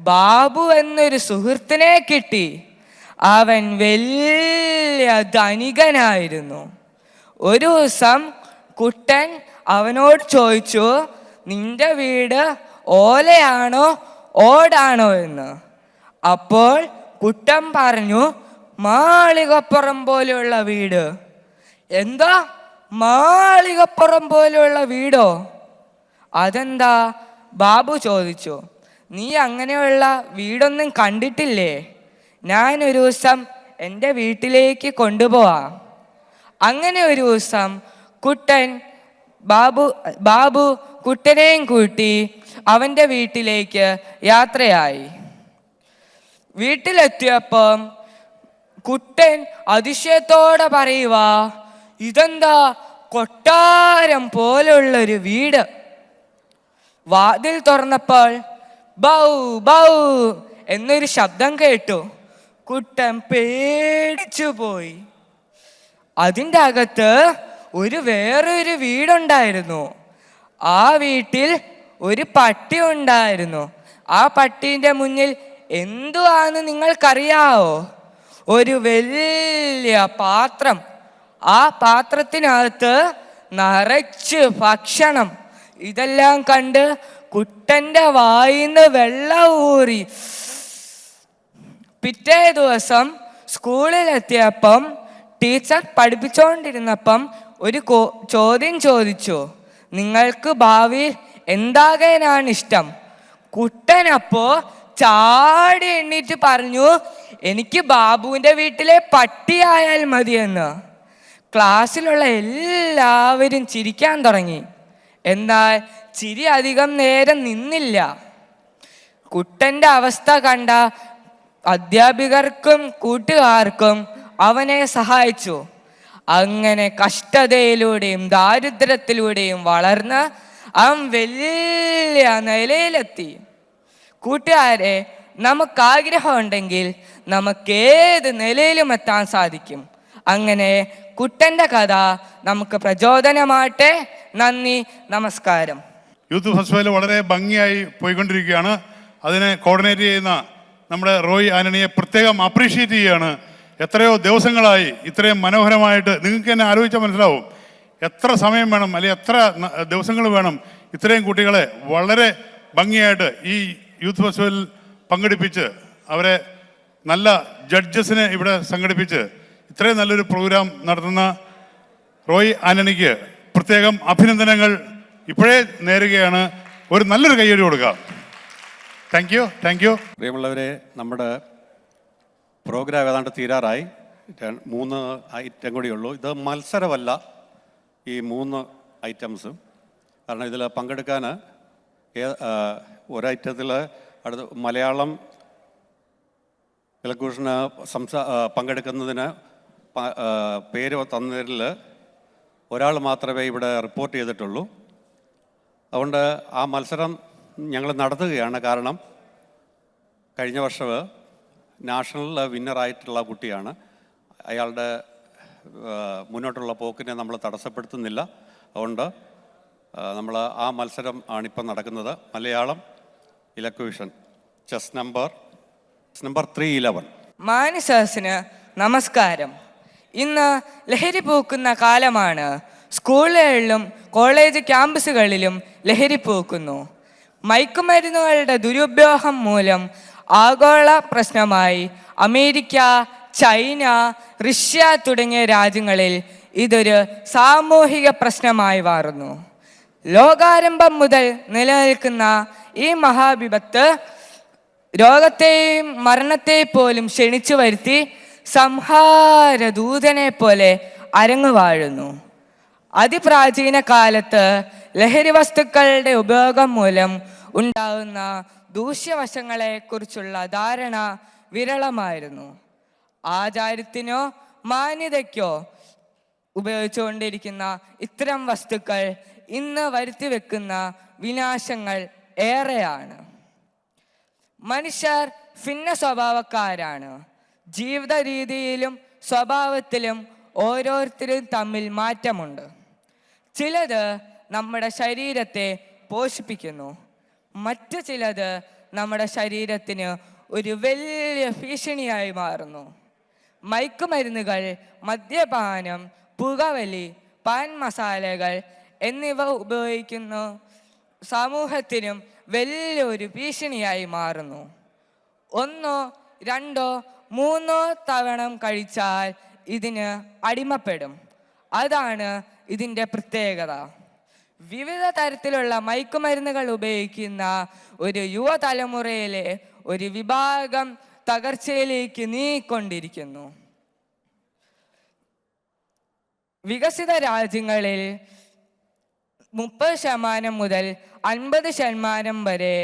ബാബു എന്നൊരു സുഹൃത്തിനെ കിട്ടി. അവൻ വലിയ ധനികനായിരുന്നു. ഒരു ദിവസം കുട്ടൻ അവനോട് ചോദിച്ചു, നിന്റെ വീട് ഓലയാണോ ഓടാണോ എന്ന്. അപ്പോൾ കുട്ടൻ പറഞ്ഞു, മാളികപ്പുറം പോലെയുള്ള വീട്. എന്താ മാളികപ്പുറം പോലെയുള്ള വീടോ? അതെന്താ? ബാബു ചോദിച്ചു. നീ അങ്ങനെയുള്ള വീടൊന്നും കണ്ടിട്ടില്ലേ? ഞാനൊരു ദിവസം എൻ്റെ വീട്ടിലേക്ക് കൊണ്ടുപോവാം. അങ്ങനെ ഒരു ദിവസം ബാബു കുട്ടനെയും കൂട്ടി അവൻ്റെ വീട്ടിലേക്ക് യാത്രയായി. വീട്ടിലെത്തിയപ്പം കുട്ടൻ അതിശയത്തോടെ പറയുക, ഇതെന്താ കൊട്ടാരം പോലുള്ളൊരു വീട്. വാതിൽ തുറന്നപ്പോൾ ബൗ ബൗ എന്നൊരു ശബ്ദം കേട്ടു. കുട്ടൻ പേടിച്ചു പോയി. അതിൻ്റെ അകത്ത് വേറൊരു വീടുണ്ടായിരുന്നു. ആ വീട്ടിൽ ഒരു പട്ടി ഉണ്ടായിരുന്നു. ആ പട്ടീൻ്റെ മുന്നിൽ എന്തുവാന്ന് നിങ്ങൾക്കറിയാവോ? ഒരു വലിയ പാത്രം. ആ പാത്രത്തിനകത്ത് നിറച്ച് ഭക്ഷണം. ഇതെല്ലാം കണ്ട് കുട്ടൻ്റെ വായിന്ന് വെള്ളം ഊറി. പിറ്റേ ദിവസം സ്കൂളിലെത്തിയപ്പം ടീച്ചർ പഠിപ്പിച്ചുകൊണ്ടിരുന്നപ്പം ഒരു ചോദ്യം ചോദിച്ചു, നിങ്ങൾക്ക് ഭാവിയിൽ എന്താകാനാണ് ഇഷ്ടം? കുട്ടനപ്പോ ചാടി എണ്ണീറ്റ് പറഞ്ഞു, എനിക്ക് ബാബുവിൻ്റെ വീട്ടിലെ പട്ടിയായാൽ മതിയെന്ന്. ക്ലാസ്സിലുള്ള എല്ലാവരും ചിരിക്കാൻ തുടങ്ങി. എന്നാൽ ചിരി അധികം നേരം നിന്നില്ല. കുട്ടൻ്റെ അവസ്ഥ കണ്ട അധ്യാപകർക്കും കൂട്ടുകാർക്കും അവനെ സഹായിച്ചു. അങ്ങനെ കഷ്ടതയിലൂടെയും ദാരിദ്ര്യത്തിലൂടെയും വളർന്ന് അവൻ വലിയ നിലയിലെത്തി. കൂട്ടുകാരെ, നമുക്കാഗ്രഹമുണ്ടെങ്കിൽ നമുക്കേത് നിലയിലും എത്താൻ സാധിക്കും. അങ്ങനെ കുട്ടൻ്റെ കഥ നമുക്ക് പ്രചോദനമാട്ടെ. നന്ദി, നമസ്കാരം. യൂത്ത് ഫെസ്റ്റിവൽ വളരെ ഭംഗിയായി പോയിക്കൊണ്ടിരിക്കുകയാണ്. അതിനെ കോർഡിനേറ്റ് ചെയ്യുന്ന നമ്മുടെ റോയ് ആന്റണിയെ പ്രത്യേകം അപ്രീഷിയേറ്റ് ചെയ്യുകയാണ്. എത്രയോ ദിവസങ്ങളായി ഇത്രയും മനോഹരമായിട്ട്, നിങ്ങൾക്ക് തന്നെ ആലോചിച്ചാൽ മനസ്സിലാവും എത്ര സമയം വേണം, അല്ലെങ്കിൽ എത്ര ദിവസങ്ങൾ വേണം ഇത്രയും കുട്ടികളെ വളരെ ഭംഗിയായിട്ട് ഈ യൂത്ത് ഫെസ്റ്റിവലിൽ പങ്കെടുപ്പിച്ച് അവരെ നല്ല ജഡ്ജസിനെ ഇവിടെ സംഘടിപ്പിച്ച് ഇത്രയും നല്ലൊരു പ്രോഗ്രാം നടത്തുന്ന റോയ് ആന്റണിക്ക് പ്രത്യേകം അഭിനന്ദനങ്ങൾ ഇപ്പോഴേ നേരുകയാണ്. ഒരു നല്ലൊരു കയ്യടി കൊടുക്കാം. Thank you, thank you. പ്രിയമുള്ളവരെ, നമ്മുടെ പ്രോഗ്രാം ഏതാണ്ട് തീരാറായി. 3 ഐറ്റം കൂടിയുള്ളൂ. ഇത് മത്സരമല്ല ഈ 3 ഐറ്റംസും. കാരണം ഇതിൽ പങ്കെടുക്കാൻ ഒരൈറ്റത്തിൽ അടുത്ത് മലയാളം ഇലക്കൂഷന് പങ്കെടുക്കുന്നതിന് പേര് തന്നതിൽ ഒരാൾ മാത്രമേ ഇവിടെ റിപ്പോർട്ട് ചെയ്തിട്ടുള്ളൂ. അതുകൊണ്ട് ആ മത്സരം ഞങ്ങൾ നടത്തുകയാണ്. കാരണം കഴിഞ്ഞ വർഷം നാഷണൽ വിന്നറായിട്ടുള്ള കുട്ടിയാണ്. അയാളുടെ മുന്നോട്ടുള്ള പോക്കിനെ നമ്മൾ തടസ്സപ്പെടുത്തുന്നില്ല. അതുകൊണ്ട് നമ്മൾ ആ മത്സരം ആണിപ്പം നടക്കുന്നത്. Malayalam elocution, chest number 311. മാനിസേഴ്സിന് നമസ്കാരം. ഇന്ന് ലഹരി പൂക്കുന്ന കാലമാണ്. സ്കൂളുകളിലും കോളേജ് ക്യാമ്പസുകളിലും ലഹരി പൂക്കുന്നു. മയക്കുമരുന്നുകളുടെ ദുരുപയോഗം മൂലം ആഗോള പ്രശ്നമായി അമേരിക്ക, ചൈന, റഷ്യ തുടങ്ങിയ രാജ്യങ്ങളിൽ ഇതൊരു സാമൂഹിക പ്രശ്നമായി മാറുന്നു. ലോകാരംഭം മുതൽ നിലനിൽക്കുന്ന ഈ മഹാവിപത്ത് രോഗത്തെയും മരണത്തെയും പോലും ക്ഷണിച്ചു വരുത്തി സംഹാരദൂതനെ പോലെ അരങ്ങുവാഴുന്നു. അതിപ്രാചീന കാലത്ത് ലഹരി വസ്തുക്കളുടെ ഉപയോഗം മൂലം ഉണ്ടാകുന്ന ദൂഷ്യവശങ്ങളെ കുറിച്ചുള്ള ധാരണ വിരളമായിരുന്നു. ആചാരത്തിനോ മാന്യതയ്ക്കോ ഉപയോഗിച്ചുകൊണ്ടിരിക്കുന്ന ഇത്തരം വസ്തുക്കൾ ഇന്ന് വരുത്തി വെക്കുന്ന വിനാശങ്ങൾ ഏറെയാണ്. മനുഷ്യർ ഭിന്ന സ്വഭാവക്കാരാണ്. ജീവിത രീതിയിലും സ്വഭാവത്തിലും ഓരോരുത്തരും തമ്മിൽ മാറ്റമുണ്ട്. ചിലത് നമ്മുടെ ശരീരത്തെ പോഷിപ്പിക്കുന്നു, മറ്റു ചിലത് നമ്മുടെ ശരീരത്തിന് ഒരു വലിയ ഭീഷണിയായി മാറുന്നു. മയക്കുമരുന്നുകൾ, മദ്യപാനം, പുകവലി, പാൻ മസാലകൾ എന്നിവ ഉപയോഗിക്കുന്ന സമൂഹത്തിനും വലിയൊരു ഭീഷണിയായി മാറുന്നു. 1, 2, 3 തവണ കഴിച്ചാൽ ഇതിന് അടിമപ്പെടും. അതാണ് ഇതിൻ്റെ പ്രത്യേകത. വിവിധ തരത്തിലുള്ള മയക്കുമരുന്നുകൾ ഉപയോഗിക്കുന്ന ഒരു യുവതലമുറയിലെ ഒരു വിഭാഗം തകർച്ചയിലേക്ക് നീങ്ങിക്കൊണ്ടിരിക്കുന്നു. വികസിത രാജ്യങ്ങളിൽ 30% മുതൽ 50% വരെ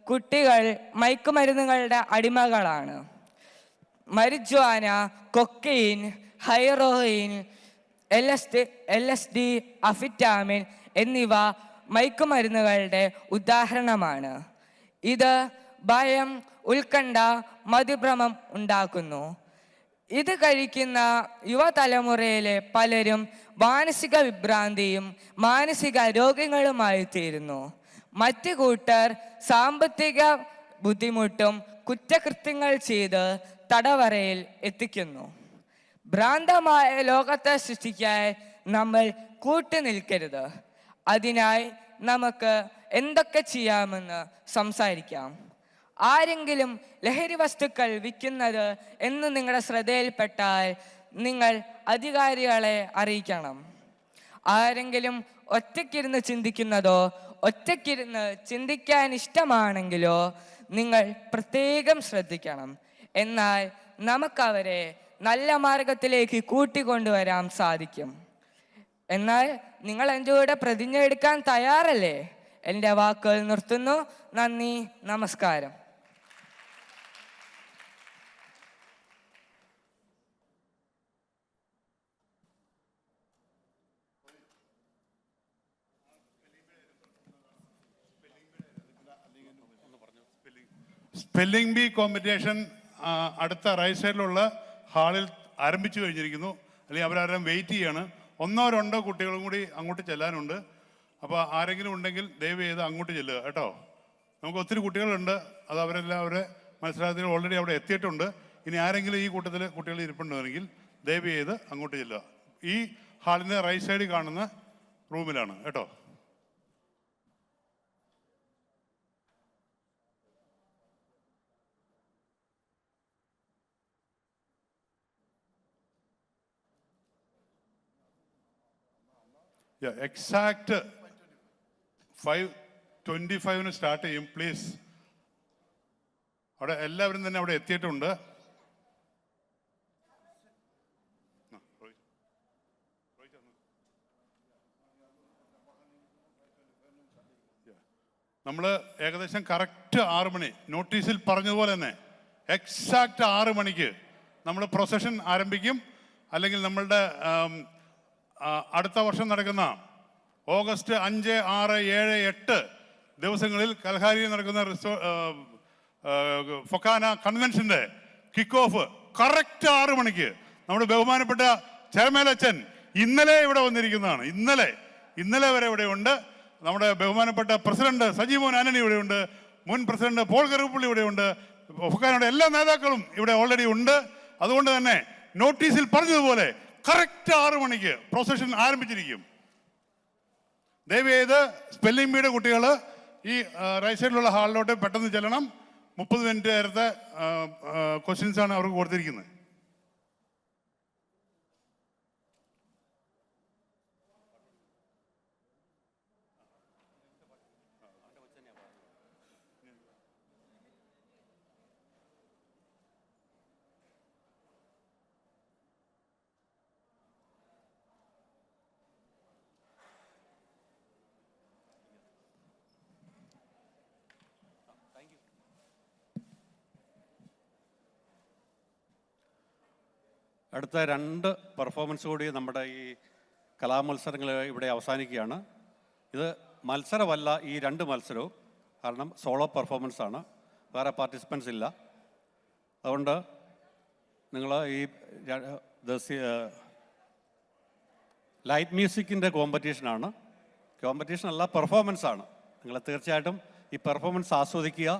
കുട്ടികൾ മയക്കുമരുന്നുകളുടെ അടിമകളാണ്. മരിജ്വാന, കൊക്കൈൻ, ഹെറോയിൻ, LSD, അഫിറ്റാമിൻ എന്നിവ മയക്കുമരുന്നുകളുടെ ഉദാഹരണമാണ്. ഇത് ഭയം, ഉത്കണ്ഠ, മതിഭ്രമം ഉണ്ടാക്കുന്നു. ഇത് കഴിക്കുന്ന യുവതലമുറയിലെ പലരും മാനസിക വിഭ്രാന്തിയും മാനസിക രോഗങ്ങളുമായി തീരുന്നു. മറ്റു കൂട്ടർ സാമ്പത്തിക ബുദ്ധിമുട്ടും കുറ്റകൃത്യങ്ങൾ ചെയ്ത് തടവറയിൽ എത്തിക്കുന്നു. ഭ്രാന്തമായ ലോകത്തെ സൃഷ്ടിക്കാൻ നമ്മൾ കൂട്ടുനിൽക്കരുത്. അതിനായി നമുക്ക് എന്തൊക്കെ ചെയ്യാമെന്ന് സംസാരിക്കാം. ആരെങ്കിലും ലഹരി വസ്തുക്കൾ വിൽക്കുന്നത് എന്ന് നിങ്ങളുടെ ശ്രദ്ധയിൽപ്പെട്ടാൽ നിങ്ങൾ അധികാരികളെ അറിയിക്കണം. ആരെങ്കിലും ഒറ്റയ്ക്കിരുന്ന് ചിന്തിക്കുന്നതോ ഒറ്റയ്ക്കിരുന്ന് ചിന്തിക്കാൻ ഇഷ്ടമാണെങ്കിലോ നിങ്ങൾ പ്രത്യേകം ശ്രദ്ധിക്കണം. എന്നാൽ നമുക്കവരെ നല്ല മാർഗത്തിലേക്ക് കൂട്ടിക്കൊണ്ടുവരാൻ സാധിക്കും. എന്നാൽ നിങ്ങൾ എൻ്റെ കൂടെ പ്രതിജ്ഞ എടുക്കാൻ തയ്യാറല്ലേ? എൻ്റെ വാക്കുകൾ നിർത്തുന്നു. നന്ദി, നമസ്കാരം. സ്പെല്ലിംഗ് ബി കോമ്പറ്റീഷൻ അടുത്ത റൈറ്റ് സൈഡിലുള്ള ഹാളിൽ ആരംഭിച്ചു കഴിഞ്ഞിരിക്കുന്നു. അല്ലെങ്കിൽ അവരാരും വെയിറ്റ് ചെയ്യാണ്. 1 or 2 കുട്ടികളും കൂടി അങ്ങോട്ട് ചെല്ലാനുണ്ട്. അപ്പോൾ ആരെങ്കിലും ഉണ്ടെങ്കിൽ ദയവ് ചെയ്ത് അങ്ങോട്ട് ചെല്ലുക കേട്ടോ. നമുക്ക് ഒത്തിരി കുട്ടികളുണ്ട്. അത് അവരെല്ലാം അവരെ മത്സരാർത്ഥികൾ ഓൾറെഡി അവിടെ എത്തിയിട്ടുണ്ട്. ഇനി ആരെങ്കിലും ഈ കൂട്ടത്തിൽ കുട്ടികൾ ഇരിപ്പുണ്ടെങ്കിൽ ദയവ് ചെയ്ത് അങ്ങോട്ട് ചെല്ലുക. ഈ ഹാളിൻ്റെ റൈറ്റ് സൈഡിൽ കാണുന്ന റൂമിലാണ് കേട്ടോ. എക്സാക്ട് 5:25 സ്റ്റാർട്ട് ചെയ്യും. പ്ലീസ്, അവിടെ എല്ലാവരും തന്നെ അവിടെ എത്തിയിട്ടുണ്ട്. നമ്മൾ ഏകദേശം കറക്റ്റ് 6 മണി നോട്ടീസിൽ പറഞ്ഞതുപോലെ തന്നെ എക്സാക്റ്റ് 6 മണിക്ക് നമ്മൾ പ്രൊസഷൻ ആരംഭിക്കും. അല്ലെങ്കിൽ നമ്മളുടെ അടുത്ത വർഷം നടക്കുന്ന ഓഗസ്റ്റ് 5, 6, 7, 8 ദിവസങ്ങളിൽ കൽഹാരിയിൽ നടക്കുന്ന ഫൊക്കാന കൺവെൻഷന്റെ കിക്ക് ഓഫ് കറക്റ്റ് 6 മണിക്ക് നമ്മുടെ ബഹുമാനപ്പെട്ട ചെയർമാൻ അച്ഛൻ ഇന്നലെ ഇവിടെ വന്നിരിക്കുന്നതാണ്. ഇന്നലെ വരെ ഇവിടെ ഉണ്ട്. നമ്മുടെ ബഹുമാനപ്പെട്ട പ്രസിഡന്റ് സജി മോൻ ആന്റണി ഇവിടെയുണ്ട്, മുൻ പ്രസിഡന്റ് പോൾ കറുപ്പുള്ളി ഇവിടെയുണ്ട്, ഫുക്കാനയുടെ എല്ലാ നേതാക്കളും ഇവിടെ ഓൾറെഡി ഉണ്ട്. അതുകൊണ്ട് തന്നെ നോട്ടീസിൽ പറഞ്ഞതുപോലെ കറക്റ്റ് 6 മണിക്ക് പ്രൊസഷൻ ആരംഭിച്ചിരിക്കും. ദയവേത് സ്പെല്ലിംഗ് ബീയുടെ കുട്ടികൾ ഈ റൈറ്റ് സൈഡിലുള്ള ഹാളിലോട്ട് പെട്ടെന്ന് ചെല്ലണം. 30 മിനിറ്റ് നേരത്തെ ക്വസ്റ്റ്യൻസാണ് അവർക്ക് കൊടുത്തിരിക്കുന്നത്. അടുത്ത 2 പെർഫോമൻസ് കൂടി നമ്മുടെ ഈ കലാമത്സരങ്ങൾ ഇവിടെ അവസാനിക്കുകയാണ്. ഇത് മത്സരമല്ല ഈ 2 മത്സരവും, കാരണം സോളോ പെർഫോമൻസ് ആണ്, വേറെ പാർട്ടിസിപ്പൻസ് ഇല്ല. അതുകൊണ്ട് നിങ്ങൾ ഈ ലൈറ്റ് മ്യൂസിക്കിൻ്റെ കോമ്പറ്റീഷനാണ്, കോമ്പറ്റീഷൻ അല്ല പെർഫോമൻസ് ആണ്. നിങ്ങൾ തീർച്ചയായിട്ടും ഈ പെർഫോമൻസ് ആസ്വദിക്കുക.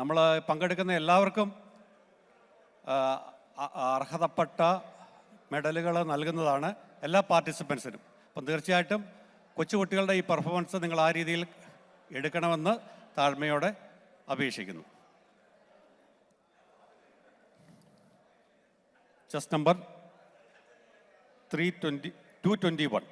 നമ്മൾ പങ്കെടുക്കുന്ന എല്ലാവർക്കും അർഹതപ്പെട്ട മെഡലുകൾ നൽകുന്നതാണ് എല്ലാ പാർട്ടിസിപ്പൻസിനും. അപ്പം തീർച്ചയായിട്ടും കൊച്ചുകുട്ടികളുടെ ഈ പെർഫോമൻസ് നിങ്ങൾ ആ രീതിയിൽ എടുക്കണമെന്ന് താഴ്മയോടെ അപേക്ഷിക്കുന്നു. Chess number 221.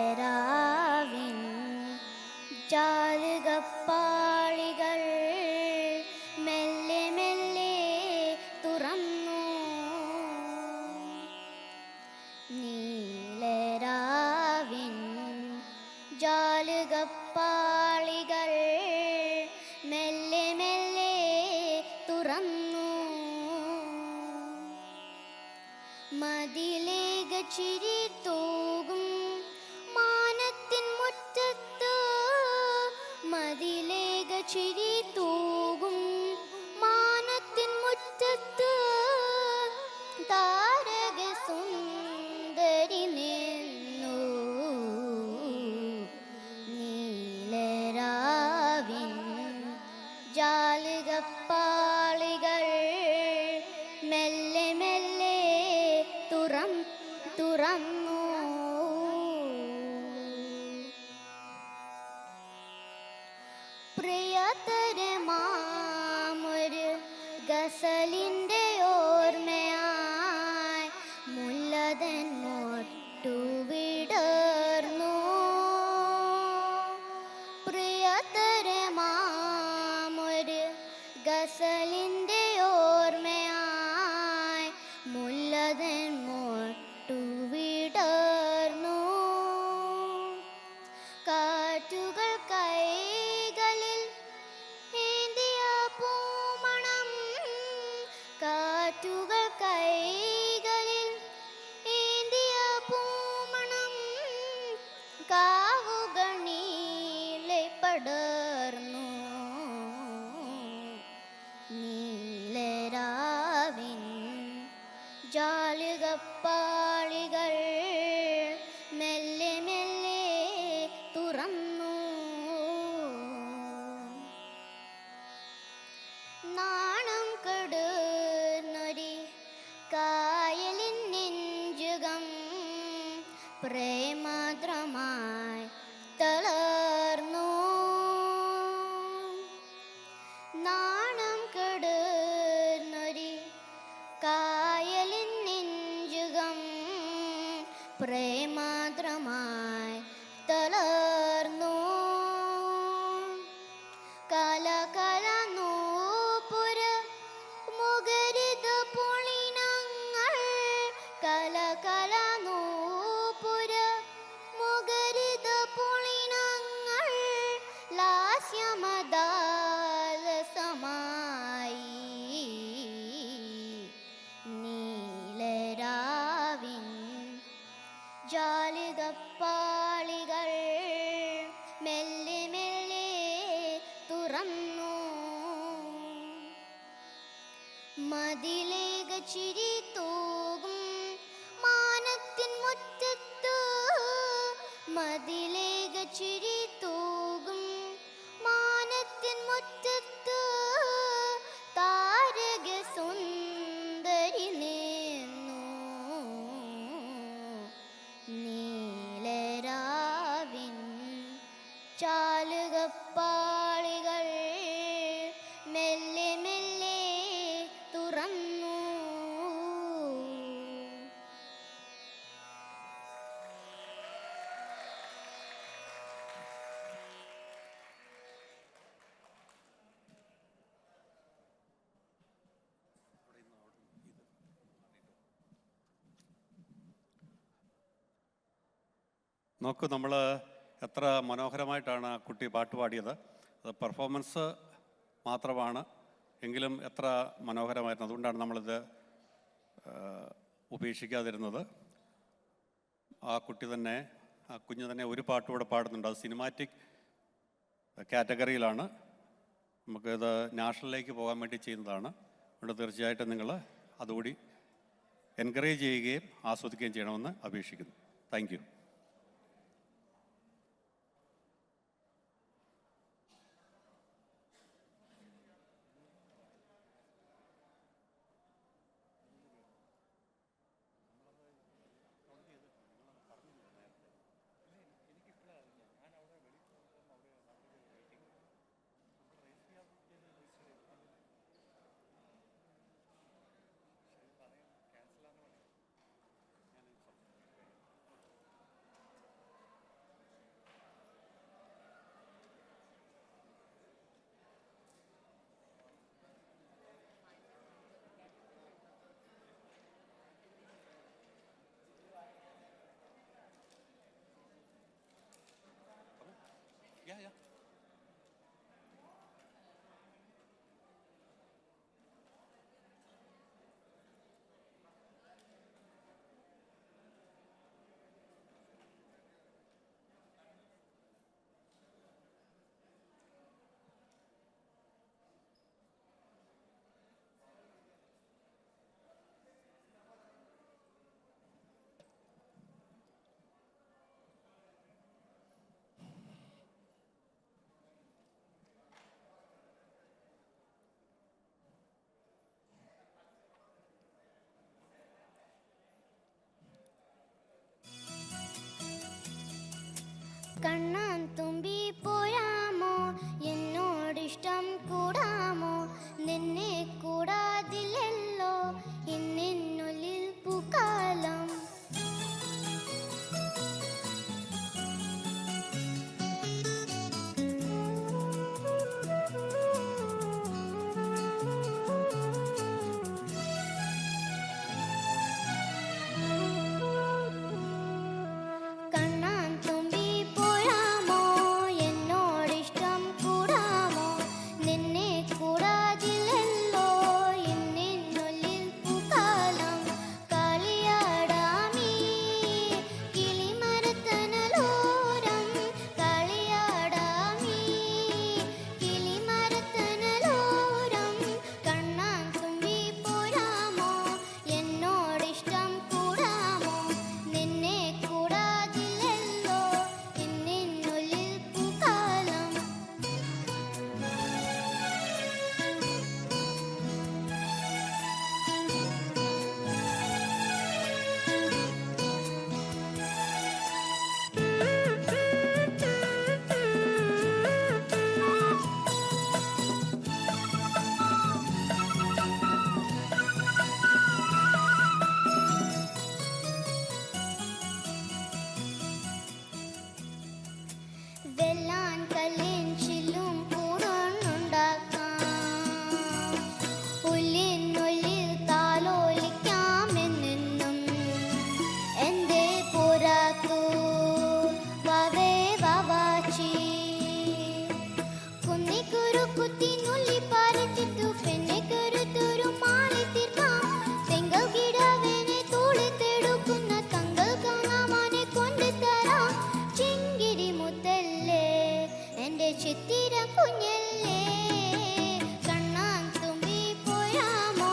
നീലരാവിൻ ജാലകപ്പാളികൾ മെല്ലെ മെല്ലെ തുറന്നു. നീലരാവിൻ ജാലകപ്പാളികൾ മെല്ലെ മെല്ലെ തുറന്നു. മതിലേക ചിരി തൂകും മാനത്തിൻ മുറ്റത്ത്, മതിലേക ചിരി തൂകും മാനത്തിൻ മുറ്റത്ത്, താരക സുന്ദരി നിന്നു. നീലരാവിൻ ജാലകപ്പാളികൾ മെല്ലെ മെല്ലെ തുറന്നു. പ്രിയതരമാമൊരു ഗസലിൻ്റെ ഓർമ്മയായി മുല്ലതൻ മൊട്ടു വിടർന്നു. പ്രിയതരമാമൊരു ഗസലിൻ്റെ ഓർമ്മയായി മുല്ലതൻ മൊട്ടു വിടർന്നു. കാറ്റുകൾ കൈകളിൽ ഏന്തിയ പൂമണം, കാറ്റുകൾ കൈകളിൽ ഏന്തിയ പൂമണം, കാവുകൾ നീലെ പടർന്നു. നീലരാവിൻ ജാലകപ്പാളികൾ മെല്ലെ മെല്ലെ തുറന്നു. മതിലേക ചിരി തൂകും മാനത്തിൻ മുറ്റത്ത് മതിലേക ചിരി തൂകും മാനത്തിൻ മുറ്റത്ത് താരക സുന്ദരി നിന്നു നീലരാവിൻ ചാലുകപ്പാളികൾ മെല്ലെ മെല്ലെ തുറന്നു. നോക്കൂ, നമ്മൾ എത്ര മനോഹരമായിട്ടാണ് ആ കുട്ടി പാട്ട് പാടിയത്. അത് പെർഫോമൻസ് മാത്രമാണ് എങ്കിലും എത്ര മനോഹരമായിരുന്നു. അതുകൊണ്ടാണ് നമ്മളിത് ഉപേക്ഷിക്കാതിരുന്നത്. ആ കുട്ടി തന്നെ, ആ കുഞ്ഞ് തന്നെ ഒരു പാട്ടുകൂടെ പാടുന്നുണ്ട്. അത് സിനിമാറ്റിക് കാറ്റഗറിയിലാണ്. നമുക്കിത് നാഷണലിലേക്ക് പോകാൻ വേണ്ടി ചെയ്യുന്നതാണ്. അതുകൊണ്ട് തീർച്ചയായിട്ടും നിങ്ങൾ അതുകൂടി എൻകറേജ് ചെയ്യുകയും ആസ്വദിക്കുകയും ചെയ്യണമെന്ന് അപേക്ഷിക്കുന്നു. Thank you. Yeah. കണ്ണാൻ തുമ്പി പോരാമോ എന്നോടിഷ്ടം കൂടാമോ നിന്നെ കൂടാതില്ലല്ലോ ഇന്നുള്ളിൽ പൂക്കാലം ചിത്തിര കുഞ്ഞല്ലേ കണ്ണാൻ തുമ്പി പോരാമോ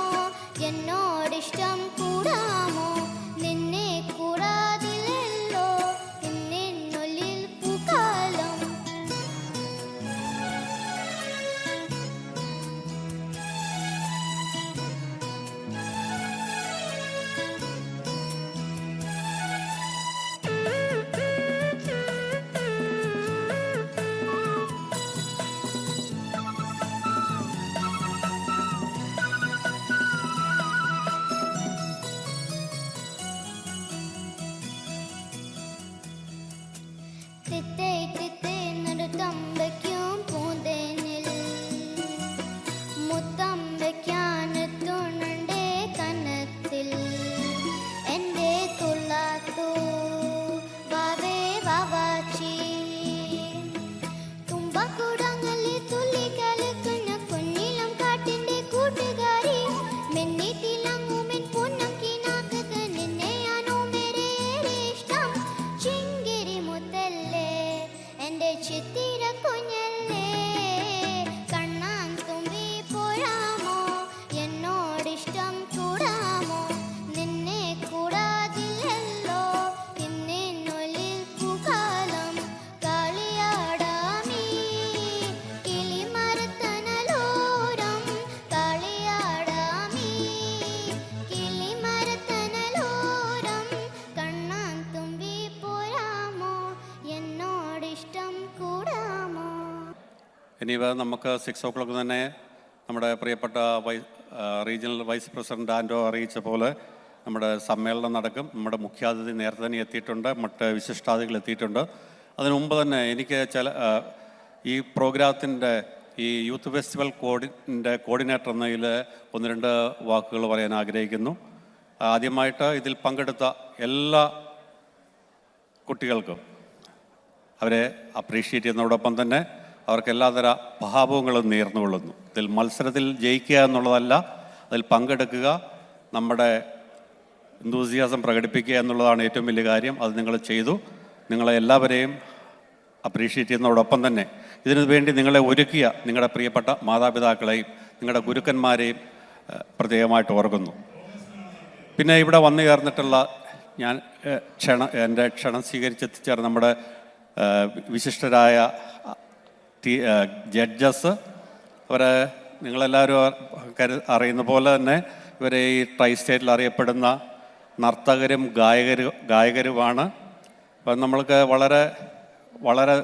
എൻ്റെ ചിത്തിര കുഞ്ഞല്ലേ കണ്ണാൻ തുമ്പി പോരാമോ എന്നോടിഷ്ടം കൂടാമോ നിന്നെ കൂടാതില്ലല്ലോ ഇന്നുള്ളിൽ പൂക്കാലം കളിയാടാമീ കിളിമരത്തണലോരം കളിയാടാമീ കിളിമരത്തണലോരം കണ്ണാൻ തുമ്പി പോരാമോ എന്നോടിഷ്ടം കൂടാമോ. ഇനിയിവ നമുക്ക് 6 തന്നെ നമ്മുടെ പ്രിയപ്പെട്ട റീജിയണൽ വൈസ് പ്രസിഡന്റ് ആൻഡോ അറിയിച്ച പോലെ നമ്മുടെ സമ്മേളനം നടക്കും. നമ്മുടെ മുഖ്യാതിഥി നേരത്തെ തന്നെ എത്തിയിട്ടുണ്ട്, മറ്റ് വിശിഷ്ടാതിഥികൾ എത്തിയിട്ടുണ്ട്. അതിനു മുമ്പ് തന്നെ എനിക്ക് ഈ പ്രോഗ്രാമത്തിൻ്റെ ഈ യൂത്ത് ഫെസ്റ്റിവൽ കോർഡിനേറ്റർ എന്നതിൽ 1-2 വാക്കുകൾ പറയാൻ ആഗ്രഹിക്കുന്നു. ആദ്യമായിട്ട് ഇതിൽ പങ്കെടുത്ത എല്ലാ കുട്ടികൾക്കും അവരെ അപ്രീഷിയേറ്റ് ചെയ്യുന്നതോടൊപ്പം തന്നെ അവർക്ക് എല്ലാതര ഭാവങ്ങളും നേർന്നുകൊള്ളുന്നു. ഇതിൽ മത്സരത്തിൽ ജയിക്കുക എന്നുള്ളതല്ല, അതിൽ പങ്കെടുക്കുക, നമ്മുടെ എന്തൂസിയാസം പ്രകടിപ്പിക്കുക എന്നുള്ളതാണ് ഏറ്റവും വലിയ കാര്യം. അത് നിങ്ങൾ ചെയ്തു. നിങ്ങളെ എല്ലാവരെയും അപ്രീഷിയേറ്റ് ചെയ്യുന്നതോടൊപ്പം തന്നെ ഇതിനു വേണ്ടി നിങ്ങളെ ഒരുക്കിയ നിങ്ങളുടെ പ്രിയപ്പെട്ട മാതാപിതാക്കളെയും നിങ്ങളുടെ ഗുരുക്കന്മാരെയും പ്രത്യേകമായിട്ട് ഓർക്കുന്നു. പിന്നെ ഇവിടെ വന്നു ചേർന്നിട്ടുള്ള എൻ്റെ ക്ഷണം സ്വീകരിച്ചെത്തിച്ചേർന്ന നമ്മുടെ വിശിഷ്ടരായ ജഡ്ജസ്, അവരെ നിങ്ങളെല്ലാവരും അറിയുന്ന പോലെ തന്നെ ഇവരെ ഈ ട്രൈ സ്റ്റേറ്റിൽ അറിയപ്പെടുന്ന നർത്തകരും ഗായകരുമാണ്. അപ്പം നമ്മൾക്ക് വളരെ വളരെ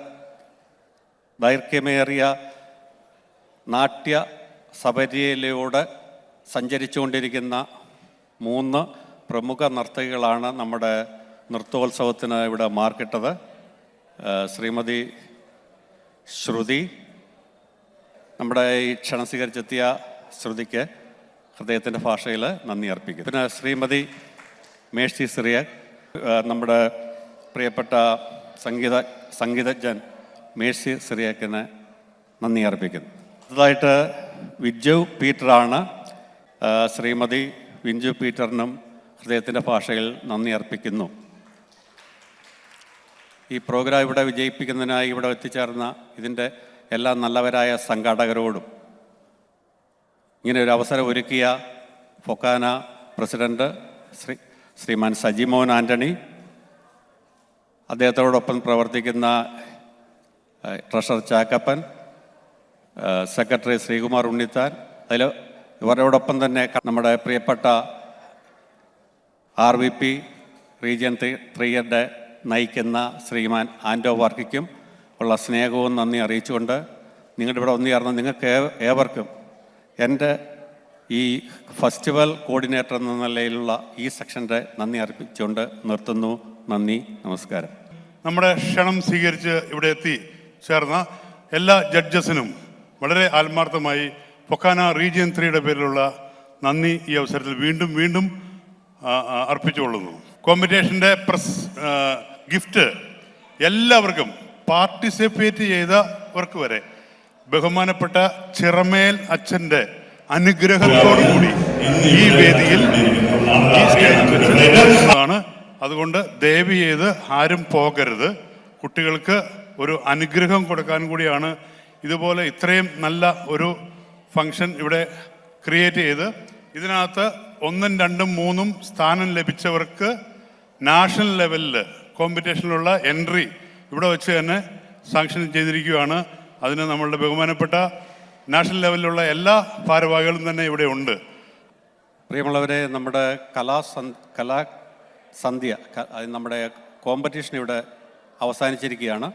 ദൈർഘ്യമേറിയ നാട്യ സബരിയിലൂടെ സഞ്ചരിച്ചുകൊണ്ടിരിക്കുന്ന 3 പ്രമുഖ നർത്തകികളാണ് നമ്മുടെ നൃത്തോത്സവത്തിന് ഇവിടെ മാർക്കിട്ടത്. ശ്രീമതി ശ്രുതി, നമ്മുടെ ഈ ക്ഷണം സ്വീകരിച്ചെത്തിയ ശ്രുതിക്ക് ഹൃദയത്തിൻ്റെ ഭാഷയിൽ നന്ദി അർപ്പിക്കും. പിന്നെ ശ്രീമതി മേഴ്സി സിറിയക്, നമ്മുടെ പ്രിയപ്പെട്ട സംഗീതജ്ഞൻ മേഴ്സി സിറിയക്കിന് നന്ദി അർപ്പിക്കുന്നു. അടുത്തതായിട്ട് വിജു പീറ്ററാണ്. ശ്രീമതി വിഞ്ചു പീറ്ററിനും ഹൃദയത്തിൻ്റെ ഭാഷയിൽ നന്ദി അർപ്പിക്കുന്നു. ഈ പ്രോഗ്രാം ഇവിടെ വിജയിപ്പിക്കുന്നതിനായി ഇവിടെ എത്തിച്ചേർന്ന ഇതിൻ്റെ എല്ലാ നല്ലവരായ സംഘാടകരോടും ഇങ്ങനെ ഒരു അവസരം ഒരുക്കിയ ഫൊക്കാന പ്രസിഡന്റ് ശ്രീമാൻ സജിമോൻ ആൻ്റണി, അദ്ദേഹത്തോടൊപ്പം പ്രവർത്തിക്കുന്ന ട്രഷറർ ചാക്കപ്പൻ, സെക്രട്ടറി ശ്രീകുമാർ ഉണ്ണിത്താൻ, ഇവരോടൊപ്പം തന്നെ നമ്മുടെ പ്രിയപ്പെട്ട RVP റീജിയൻ 3 നയിക്കുന്ന ശ്രീമാൻ ആൻഡോ വർക്കിക്കും ഉള്ള സ്നേഹവും നന്ദി അറിയിച്ചുകൊണ്ട് നിങ്ങളുടെ ഇവിടെ വന്നു ചേർന്ന നിങ്ങൾക്ക് ഏവർക്കും എൻ്റെ ഈ ഫെസ്റ്റിവൽ കോർഡിനേറ്റർ എന്ന നിലയിലുള്ള ഈ സെക്ഷൻ്റെ നന്ദി അർപ്പിച്ചുകൊണ്ട് നിർത്തുന്നു. നന്ദി, നമസ്കാരം. നമ്മുടെ ക്ഷണം സ്വീകരിച്ച് ഇവിടെ എത്തി ചേർന്ന എല്ലാ ജഡ്ജസിനും വളരെ ആത്മാർത്ഥമായി ഫൊക്കാന റീജിയൻ 3 പേരിലുള്ള നന്ദി ഈ അവസരത്തിൽ വീണ്ടും വീണ്ടും അർപ്പിച്ചുകൊള്ളുന്നു. കോമ്പറ്റീഷൻ്റെ ഗിഫ്റ്റ് എല്ലാവർക്കും പാർട്ടിസിപ്പേറ്റ് ചെയ്തവർക്ക് വരെ ബഹുമാനപ്പെട്ട ചിറമേൽ അച്ഛൻ്റെ അനുഗ്രഹത്തോടുകൂടി ഈ വേദിയിൽ ഈ സ്റ്റേജിൽ ആണ്. അതുകൊണ്ട് ദയവ് ചെയ്ത് ആരും പോകരുത്. കുട്ടികൾക്ക് ഒരു അനുഗ്രഹം കൊടുക്കാൻ കൂടിയാണ് ഇതുപോലെ ഇത്രയും നല്ല ഒരു ഫംഗ്ഷൻ ഇവിടെ ക്രിയേറ്റ് ചെയ്ത് ഇതിനകത്ത് 1, 2, 3 സ്ഥാനം ലഭിച്ചവർക്ക് നാഷണൽ ലെവലിൽ കോമ്പറ്റീഷനിലുള്ള എൻട്രി ഇവിടെ വെച്ച് തന്നെ സാങ്ഷൻ ചെയ്തിരിക്കുകയാണ്. അതിന് നമ്മളുടെ ബഹുമാനപ്പെട്ട നാഷണൽ ലെവലിലുള്ള എല്ലാ ഭാരവാഹികളും തന്നെ ഇവിടെ ഉണ്ട്. പ്രിയമുള്ളവരെ, നമ്മുടെ കലാസന്ധ്യ നമ്മുടെ കോമ്പറ്റീഷൻ ഇവിടെ അവസാനിച്ചിരിക്കുകയാണ്.